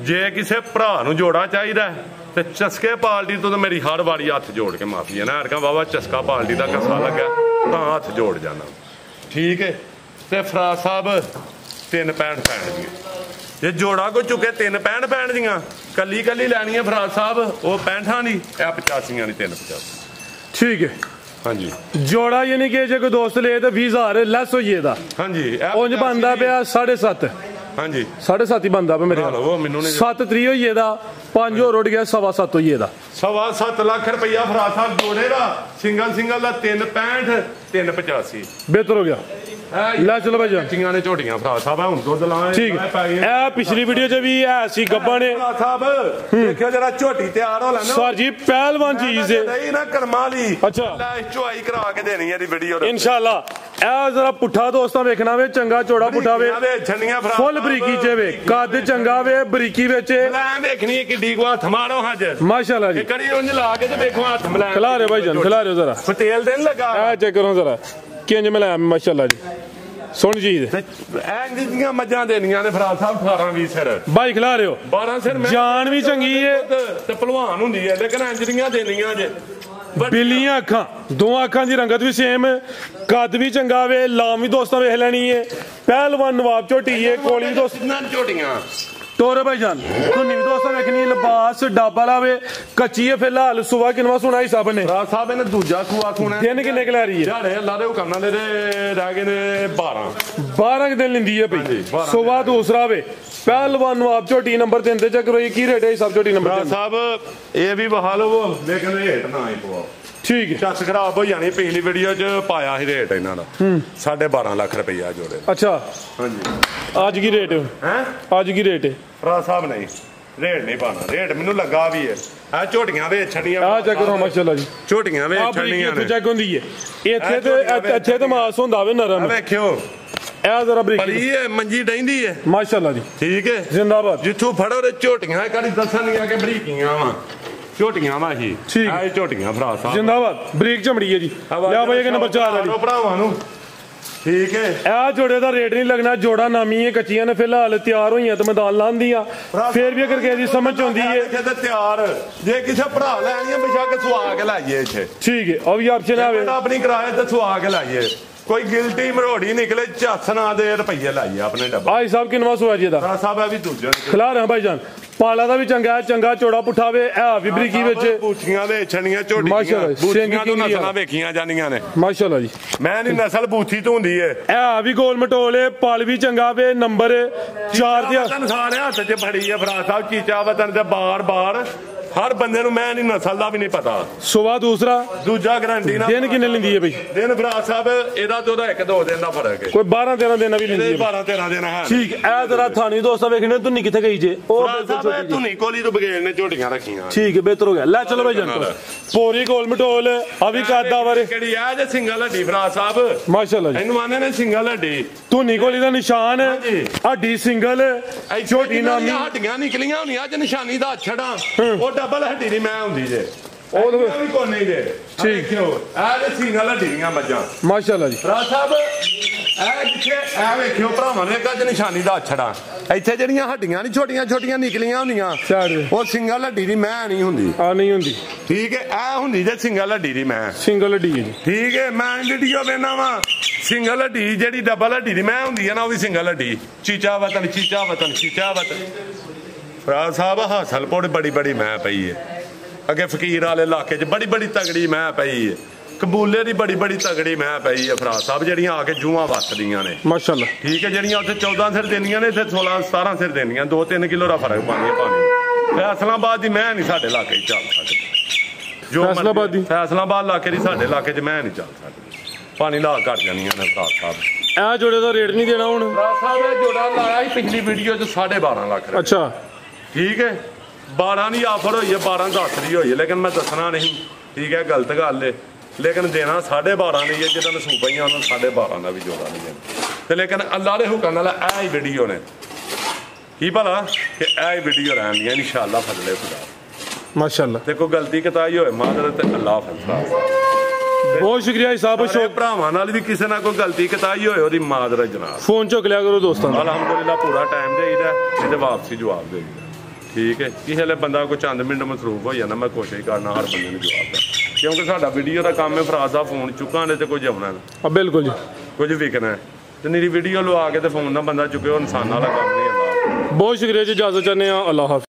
ਜੇ ਕਿਸੇ ਭਰਾ ਨੂੰ ਜੋੜਾ ਚਾਹੀਦਾ ਤੇ ਚਸਕੇ ਪਾਲਟੀ ਤੋਂ ਤਾਂ ਮੇਰੀ ਹਰ ਵਾਰੀ ਹੱਥ ਜੋੜ ਕੇ ਮਾਫੀ ਹੈ ਨਾ ਅਰਕਾਂ ਬਾਬਾ ਚਸਕਾ ਪਾਲਟੀ ਦਾ ਕਸਾ ਲੱਗਾ ਤਾਂ ਹੱਥ ਜੋੜ ਜਾਣਾ ਠੀਕ ਹੈ ਤੇ ਫਰਾ ਸਾਹਿਬ 3.65 ਪੈਣ ਦੀਆਂ ਜੇ ਜੋੜਾ ਕੋ ਚੁੱਕੇ 3.65 ਪੈਣ ਦੀਆਂ ਕੱਲੀ ਲੈਣੀ ਹੈ ਫਰਾ ਸਾਹਿਬ ਉਹ 65 ਦੀ ਇਹ 85 ਦੀ 385 ਠੀਕ ਹੈ ਹਾਂਜੀ ਜੋੜਾ ਯਾਨੀ ਕਿ ਜੇ ਕੋਈ ਦੋਸਤ ਲੇ ਤਾਂ 20,000 ਲੈਸ ਹੋਈਏ ਦਾ ਹਾਂਜੀ ਉਂਝ ਬੰਦਾ ਪਿਆ 7.5 ਹਾਂਜੀ 7.5 ਹੀ ਬੰਦਾ ਪਿਆ ਮੇਰੇ ਉਹ ਮੈਨੂੰ ਨਹੀਂ 7 3 ਹੋਈਏ ਦਾ 5 ਹੋਰ ਉੱਡ ਗਿਆ 7.5 ਹੋਈਏ ਦਾ 7.25 ਲੱਖ ਰੁਪਈਆ ਫਰਾ ਸਾਹਿਬ ਜੋੜੇ ਦਾ ਸਿੰਗਲ ਦਾ 365 385 ਬਿਹਤਰ ਹੋ ਗਿਆ ਲੈ ਚਲੋ ਭਾਈ ਜਾਨ ਚੀਆਂ ਨੇ ਝੋਟੀਆਂ ਫਰਾ ਸਾਹਿਬ ਹੁਣ ਦੁੱਧ ਲਾਏ ਠੀਕ ਇਹ ਪਿਛਲੀ ਵੀਡੀਓ 'ਚ ਵੀ ਹੈ ਸੀ ਗੱਬਾਂ ਨੇ ਫਰਾ ਸਾਹਿਬ ਦੇਖਿਓ ਜਰਾ ਝੋਟੀ ਤਿਆਰ ਹੋ ਲੈਣਾ ਸਰ ਜੀ ਪਹਿਲਵਾਨ ਚੀਜ਼ ਹੈ ਨਹੀਂ ਨਾ ਕਰਮਾਂ ਲਈ ਅੱਛਾ ਲੈ ਚੁਆਈ ਕਰਾ ਕੇ ਦੇਣੀ ਹੈ ਦੀ ਵੀਡੀਓ ਇਨਸ਼ਾਅੱਲਾ ਇਹ ਜਰਾ ਪੁੱਠਾ ਦੋਸਤਾਂ ਵੇਖਣਾ ਵੇ ਚੰਗਾ ਚੋੜਾ ਪੁੱਠਾ ਵੇ ਛੰਡੀਆਂ ਫਰਾ ਫੁੱਲ ਬਰੀਕੀ ਚ ਵੇ ਕੱਦ ਚੰਗਾ ਵੇ ਬਰੀਕੀ ਵਿੱਚ ਲੈ ਵੇਖਣੀ ਕਿੱਡੀ ਕੋ ਹੱਥ ਮਾਰੋ ਹੱਜ ਮਾਸ਼ਾਅੱਲਾ ਜੀ ਕੜੀ ਉਂਝ ਲਾ ਕੇ ਤੇ ਵੇਖੋ ਹੱਥ ਮਿਲਾ ਖਿਲਾ ਰਹੇ ਭਾਈ ਜਾਨ ਖਿਲਾ ਰਹੇ ਜ਼ਰਾ ਤੇਲ ਦੇ ਲਗਾ ਇਹ ਚੈੱਕ ਕਰੋ ਜ਼ਰਾ ਕਿੰਜ ਮਿਲਾਇਆ ਮਾਸ਼ਾਅੱਲਾ ਜੀ ਸੁਣ ਜੀ ਐਂ ਦੀਆਂ ਮੱਝਾਂ ਦੇਣੀਆਂ ਨੇ ਫਰਾ ਸਾਹਿਬ 18-20 ਸਿਰ ਬਾਈ ਖਿਲਾ ਰਹੇ ਹੋ 12 ਸਿਰ ਜਾਨ ਵੀ ਚੰਗੀ ਹੈ ਤੇ ਭਲਵਾਨ ਹੁੰਦੀ ਹੈ ਲੇਕਿਨ ਇੰਜਰੀਆਂ ਦੇਣੀਆਂ ਜੇ ਬਿੱਲੀਆਂ ਅੱਖਾਂ ਦੋਵਾਂ ਅੱਖਾਂ ਦੀ ਰੰਗਤ ਵੀ ਸੇਮ ਕੱਦ ਵੀ ਚੰਗਾ ਵੇ ਲਾਮ ਵੀ ਦੋਸਤਾਂ ਵੇਖ ਲੈਣੀ ਹੈ ਪਹਿਲਵਾਨ ਨਵਾਬ ਝੋਟੀ ਹੈ ਕੋਲੀ ਦੋਸਤ ਝੋਟੀਆਂ ਤੋਰੇ ਭਾਈ ਜਾਨ ਧੁੰਨੀ ਵੀ ਦੋਸਤਾਂ ਵੇਖਣੀ ਲਿਬਾਸ ਡਾਬਾ ਲਾਵੇ ਕੱਚੀ ਹੈ ਫਿਲਹਾਲ ਸੁਬਾ ਕਿੰਨਵਾ ਸੁਣਾ ਹੀ ਸਭ ਨੇ ਰਾਜ ਸਾਹਿਬ ਨੇ ਦੂਜਾ ਖੂਆ ਖੂਣਾ ਦਿਨ ਕਿੰਨੇ ਕਿ ਲੈ ਰਹੀ ਹੈ ਝਾੜੇ ਅੱਲਾ ਦੇ ਹੁਕਮ ਨਾਲ ਇਹਦੇ ਰਹਿ ਗਏ ਨੇ 12 ਦਿਨ ਲੈਂਦੀ ਹੈ ਭਾਈ ਸੁਬਾ ਦੂਸਰਾ ਵੇ ਪਹਿਲਵਾਨ ਨਵਾਬ ਝੋਟੀ ਨੰਬਰ 3 ਤੇ ਚੱਕ ਰਹੀ ਕੀ ਰੇਟ ਹੈ ਸਭ ਝੋਟੀ ਨੰਬਰ 3 ਸਾਹਿਬ ਇਹ ਵੀ ਬਹਾ ਲਵੋ ਲੇਕਿਨ ਰੇਟ ਨਾ ਹੀ ਪਵਾਓ ਠੀਕ ਹੈ। ਚੱਸ ਖਰਾਬ ਹੋ ਜਾਣੀ। ਪਿਛਲੀ ਵੀਡੀਓ 'ਚ ਪਾਇਆ ਸੀ ਰੇਟ ਇਹਨਾਂ ਦਾ 12.5 ਲੱਖ ਰੁਪਈਆ ਜੋੜੇ। ਅੱਛਾ ਹਾਂਜੀ ਅੱਜ ਕੀ ਰੇਟ ਹੈ? ਅੱਜ ਕੀ ਰੇਟ ਹੈ ਭਰਾ ਸਾਹਿਬ ਨਹੀਂ ਰੇਟ ਨਹੀਂ ਪਾਣਾ। ਰੇਟ ਮੈਨੂੰ ਲੱਗਾ ਵੀ ਹੈ ਆ ਝੋਟੀਆਂ ਵੇ ਛੜੀਆਂ ਆ ਚੈੱਕ ਕਰੋ ਮਾਸ਼ਾਅੱਲਾ ਜੀ ਝੋਟੀਆਂ ਵੇ ਛੜੀਆਂ ਨੇ ਚੈੱਕ ਹੁੰਦੀ ਹੈ ਇੱਥੇ ਤੇ ਮਾਸ ਹੁੰਦਾ ਵੇ ਨਰਮ ਵੇਖਿਓ ਇਹ ਜ਼ਰਾ ਬਰੀਕ ਬੜੀ ਹੈ ਮੰਜੀ ਡੈਂਦੀ ਹੈ ਮਾਸ਼ਾਅੱਲਾ ਜੀ ਠੀਕ ਹੈ ਜ਼ਿੰਦਾਬਾਦ ਜਿੱਥੋਂ ਫੜੋ ਰੇ ਝੋਟੀਆਂ ਕਦੀ ਦੱਸਣਗੀਆਂ ਕਿ ਬਰੀਕੀਆਂ ਵਾ ਝੋਟੀਆਂ ਵਾ ਹੀ ਇਹ ਝੋਟੀਆਂ ਭਰਾ ਸਾਹਿਬ ਜ਼ਿੰਦਾਬਾਦ ਬਰੀਕ ਚਮੜੀ ਹੈ ਜੀ ਲਿਆ ਬਾਈ ਇਹ ਨੰਬਰ 4 ਵਾਲੀ ਭਰਾਵਾਂ ਨੂੰ ਠੀਕ ਹੈ। ਇਹ ਜੋੜੇ ਦਾ ਰੇਟ ਨਹੀਂ ਲੱਗਣਾ ਜੋੜਾ ਨਾਮੀ ਹੈ ਕੱਚੀਆਂ ਨੇ ਫਿਲਹਾਲ ਤਿਆਰ ਹੋਈਆਂ ਤੇ ਮੈਦਾਨ ਲਾਉਂਦੀਆਂ ਫੇਰ ਵੀ ਅਗਰ ਕਿਸੇ ਦੀ ਸਮਝ ਆਉਂਦੀ ਹੈ ਤੇ ਤਿਆਰ ਜੇ ਕਿਸੇ ਭਰਾ ਲੈਣੀ ਹੈ ਬੇਸ਼ੱਕ ਸੁਆ ਕੇ ਲਾਈਏ ਇੱਥੇ ਠੀਕ ਹੈ ਉਹ ਵੀ ਆਪਸ਼ਨ ਆਵੇ ਆਪਣੀ ਕਿਰਾਏ ਤੇ ਸੁਆ ਕੇ ਲਾਈਏ ਕੋਈ ਗਿਲਟੀ ਮਰੋੜੀ ਨਿਕਲੇ ਝੱਸ ਨਾ ਦੇ ਰੁਪਈਏ ਲਾਈਏ ਆਪਣੇ ਡੱਬਾ। ਭਾਈ ਸਾਹਿਬ ਕਿੰਨਵਾ ਸੁਆ ਜੀ ਦਾ ਸਾਹਿਬ ਇਹ ਵੀ ਦੂਜਾ ਖਿਲਾ ਰਹੇ ਭਾਈ ਜਾਨ ਪਾਲਾ ਦਾ ਵੀ ਚੰਗਾ ਚੰਗਾ ਚੋੜਾ ਪੁੱਠਾਵੇ ਇਹ ਵੀ ਬਰੀਕੀ ਵਿੱਚ ਬੂਥੀਆਂ ਦੇ ਛਣੀਆਂ ਝੋਟੀਆਂ ਬੂਥੀਆਂ ਤੋਂ ਨਸਲਾਂ ਵੇਖੀਆਂ ਜਾਂਦੀਆਂ ਨੇ ਮਾਸ਼ਾਅੱਲਾ ਜੀ। ਮੈਂ ਨਹੀਂ ਨਸਲ ਬੂਥੀ ਤੋਂ ਹੁੰਦੀ ਏ ਇਹ ਵੀ ਗੋਲ ਮਟੋਲੇ ਪਲ ਵੀ ਚੰਗਾ ਵੇ ਨੰਬਰ 4 ਤੇ ਸਾਰੇ ਹੱਥ 'ਚ ਫੜੀ ਆ ਭਰਾ ਸਾਹਿਬ ਚੀਚਾ ਵਤਨ ਤੇ ਬਾਰ ਹਰ ਬੰਦੇ ਨੂੰ ਮੈਂ ਨਹੀਂ ਨਸਲ ਦਾ ਵੀ ਨਹੀਂ ਪਤਾ। ਸੁਬਾ ਦੂਜਾ ਗਰੰਟੀ ਨਾਲ ਦਿਨ ਕਿੰਨੇ ਲੈਂਦੀ ਹੈ ਬਈ? ਦਿਨ ਭਰਾ ਸਾਹਿਬ ਇਹਦਾ ਤੇ ਉਹਦਾ 1-2 ਦਿਨ ਦਾ ਫਰਕ ਹੈ। ਕੋਈ 12-13 ਦਿਨ ਵੀ ਲੈਂਦੀ ਹੈ 12-13 ਦਿਨ ਹੈ। ਠੀਕ ਇਹ ਜ਼ਰਾ ਥਾਣੀ ਦੋਸਤਾਂ ਵੇਖਣੇ ਧੁੰਨੀ ਕਿੱਥੇ ਗਈ ਜੇ ਉਹ ਧੁਨੀ ਕੋਲੀ ਤੋਂ ਬਗੇੜ ਨੇ ਝੋਟੀਆਂ ਰੱਖੀਆਂ ਠੀਕ ਹੈ ਬਿਹਤਰ ਹੋ ਗਿਆ ਲੈ ਚਲੋ ਭਾਈ ਜਾਨ ਪੋਰੀ ਗੋਲ ਮਟੋਲ ਆ ਵੀ ਕਾਦਾ ਬਾਰੇ ਕਿਹੜੀ ਆ ਜੇ ਸਿੰਗਲ ਹੱਡੀ ਭਰਾ ਸਾਹਿਬ ਮਾਸ਼ਾਅੱਲਾ ਜੀ ਇਹਨੂੰ ਆਨੇ ਨੇ ਸਿੰਗਲ ਹੱਡੀ ਧੁਨੀ ਕੋਲੀ ਦਾ ਨਿਸ਼ਾਨ ਹੱਡੀ ਸਿੰਗਲ ਛੋਟੀ ਨਾਮੀ ਹੱਡੀਆਂ ਨਿਕਲੀਆਂ ਹੁੰਦੀਆਂ ਅੱਜ ਨਿਸ਼ਾਨੀ ਦਾ ਛੜਾ ਉਹ ਡਬਲ ਹੱਡੀ ਦੀ ਮੈਂ ਹੁੰਦੀ ਜੇ ਉਹ ਵੀ ਕੋਨੇ ਦੇ ਠੀਕ ਹੈ ਆ ਜੇ ਸਿੰਗਲ ਹੱਡੀ ਦੀਆਂ ਮੱਝਾਂ ਮਾਸ਼ਾਅੱਲਾ ਜੀ। ਭਰਾ ਸਾਹਿਬ ਇਹ ਜਿੱਥੇ ਇਹ ਵੇਖਿਓ ਭਰਾਵਾਂ ਨੇ ਕੱਜ ਨਿਸ਼ਾਨੀ ਦਾ ਛੜਾ ਇੱਥੇ ਜਿਹੜੀਆਂ ਹੱਡੀਆਂ ਨਹੀਂ ਛੋਟੀਆਂ ਨਿਕਲੀਆਂ ਹੁੰਦੀਆਂ ਉਹ ਸਿੰਗਲ ਹੱਡੀ ਦੀ ਮੈਂ ਨਹੀਂ ਹੁੰਦੀ ਆ ਨਹੀਂ ਹੁੰਦੀ ਠੀਕ ਹੈ ਇਹ ਹੁੰਦੀ ਜੇ ਸਿੰਗਲ ਹੱਡੀ ਦੀ ਮੈਂ ਸਿੰਗਲ ਹੱਡੀ ਹੈ ਜੀ ਠੀਕ ਹੈ। ਮੈਂ ਵੀਡੀਓ ਵੇਖਣਾ ਵਾ ਸਿੰਗਲ ਹੱਡੀ ਜਿਹੜੀ ਡਬਲ ਹੱਡੀ ਦੀ ਮੈਂ ਹੁੰਦੀ ਹੈ ਨਾ ਉਹ ਵੀ ਸਿੰਗਲ ਹੱਡੀ ਚੀਚਾ ਵਤਨ ਭਰਾ ਸਾਹਿਬ ਹਾਸਲਪੁਰ ਬੜੀ ਮੈਂ ਪਈ ਹੈ ਅੱਗੇ ਫਕੀਰ ਵਾਲੇ ਇਲਾਕੇ 'ਚ ਬੜੀ ਤਗੜੀ ਮੈਂ ਪਈ ਹੈ ਕਬੂਲੇ ਦੀ ਬੜੀ ਤਗੜੀ ਮੈਂ ਪਈ ਹੈ ਭਰਾ ਸਾਹਿਬ ਜਿਹੜੀਆਂ ਆ ਕੇ ਜੂਆਂ ਵੱਸਦੀਆਂ ਨੇ ਮਾਸ਼ਾਅੱਲਾ ਠੀਕ ਹੈ ਜਿਹੜੀਆਂ ਉੱਥੇ 14 ਸਿਰ ਦੇਣੀਆਂ ਨੇ ਇੱਥੇ 16-17 ਸਿਰ ਦੇਣੀਆਂ 2-3 ਕਿਲੋ ਦਾ ਫਰਕ ਪਾਉਂਦੀਆਂ ਪਾਣੀ। ਫੈਸਲਾਬਾਦ ਦੀ ਮੈਂ ਨਹੀਂ ਸਾਡੇ ਇਲਾਕੇ 'ਚ ਚੱਲ ਸਕਦੀ ਜੋ ਫੈਸਲਾਬਾਦ ਇਲਾਕੇ ਦੀ ਸਾਡੇ ਇਲਾਕੇ 'ਚ ਮੈਂ ਨਹੀਂ ਚੱਲ ਸਕਦੀ ਪਾਣੀ ਲਾ ਘਟ ਜਾਣੀਆਂ ਨੇ ਭਰਾ ਸਾਹਿਬ। ਇਹ ਜੋੜੇ ਦਾ ਰੇਟ ਨਹੀਂ ਦੇਣਾ ਹੁਣ ਭਰਾ ਸਾਹਿਬ ਇਹ ਜੋੜਾ ਲਾਇਆ ਸੀ ਪਿਛਲੀ ਵੀਡੀਓ 'ਚ 12.5 ਲੱਖ ਰੁਪਏ। ਅੱਛਾ ਠੀਕ ਹੈ 12 ਦੀ ਆਫਰ ਹੋਈ ਹੈ 12 ਦੱਸ ਰਹੀ ਹੋਈ ਹੈ ਲੇਕਿਨ ਮੈਂ ਦੱਸਣਾ ਨਹੀਂ ਠੀਕ ਹੈ ਗਲਤ ਗੱਲ ਹੈ ਲੇਕਿਨ ਦੇਣਾ 12.5 ਨਹੀਂ ਹੈ ਜਿਹਨਾਂ ਨੂੰ ਸੂਪਾਈਆਂ ਉਹਨਾਂ ਨੂੰ 12.5 ਦਾ ਵੀ ਜੋੜਾ ਨਹੀਂ ਦੇਣਾ ਤੇ ਲੇਕਿਨ ਅੱਲਾਹ ਦੇ ਹੁਕਮ ਨਾਲ ਇਹ ਹੀ ਵੀਡੀਓ ਨੇ ਕੀ ਭਲਾ ਕਿ ਇਹ ਹੀ ਵੀਡੀਓ ਰਹਿਣਗੀਆਂ ਇਨਸ਼ਾਅੱਲਾ ਫਜ਼ਲੇ ਖੁਦਾ ਮਾਸ਼ਾਅੱਲਾ ਤੇ ਕੋਈ ਗਲਤੀ ਕਤਾਈ ਹੋਏ ਮਾਜ਼ਰਤ ਤੇ ਅੱਲਾਹ ਫਜ਼ਲਾ। ਬਹੁਤ ਸ਼ੁਕਰੀਆ ਸਾਹਿਬ ਸ਼ੋਕ ਭਰਾਵਾਂ ਨਾਲ ਵੀ ਕਿਸੇ ਨਾਲ ਕੋਈ ਗਲਤੀ ਕਤਾਈ ਹੋਏ ਉਹਦੀ ਮਾਜ਼ਰਤ ਜਨਾਬ ਫੋਨ ਚੁੱਕ ਲਿਆ ਕਰੋ ਦੋਸਤਾਂ ਨੂੰ ਅਲਹਮਦੁਲਿਲਾ ਪੂਰਾ ਟਾਈਮ ਦੇਈਦਾ ਇਹਦੇ ਵਾਪਸੀ ਜਵਾਬ ਦੇਈਦਾ ਠੀਕ ਹੈ। ਕਿਸੇ ਵੇਲੇ ਬੰਦਾ ਕੋਈ ਚੰਦ ਮਿੰਟ ਮਸਰੂਫ ਹੋ ਜਾਂਦਾ ਮੈਂ ਕੋਸ਼ਿਸ਼ ਕਰਨਾ ਹਰ ਬੰਦੇ ਨੂੰ ਜਵਾਬ ਦਾ ਕਿਉਂਕਿ ਸਾਡਾ ਵੀਡੀਓ ਦਾ ਕੰਮ ਹੈ ਫਰਾਜ਼ ਦਾ ਫੋਨ ਚੁੱਕਾਂਗੇ ਤੇ ਕੁਝ ਆਉਣਾ ਨਾ ਬਿਲਕੁਲ ਜੀ ਕੁਝ ਵਿਕਣਾ ਤੇ ਮੇਰੀ ਵੀਡੀਓ ਲਵਾ ਕੇ ਤੇ ਫੋਨ ਨਾਲ ਬੰਦਾ ਚੁੱਕੇ ਉਹ ਇਨਸਾਨ ਵਾਲਾ ਕੰਮ ਨਹੀਂ ਹੁੰਦਾ। ਬਹੁਤ ਸ਼ੁਕਰੀਆ ਜੀ ਇਜਾਜ਼ਤ ਚਾਹੁੰਦੇ ਹਾਂ ਅੱਲਾਹ ਹਾਫਿਜ਼।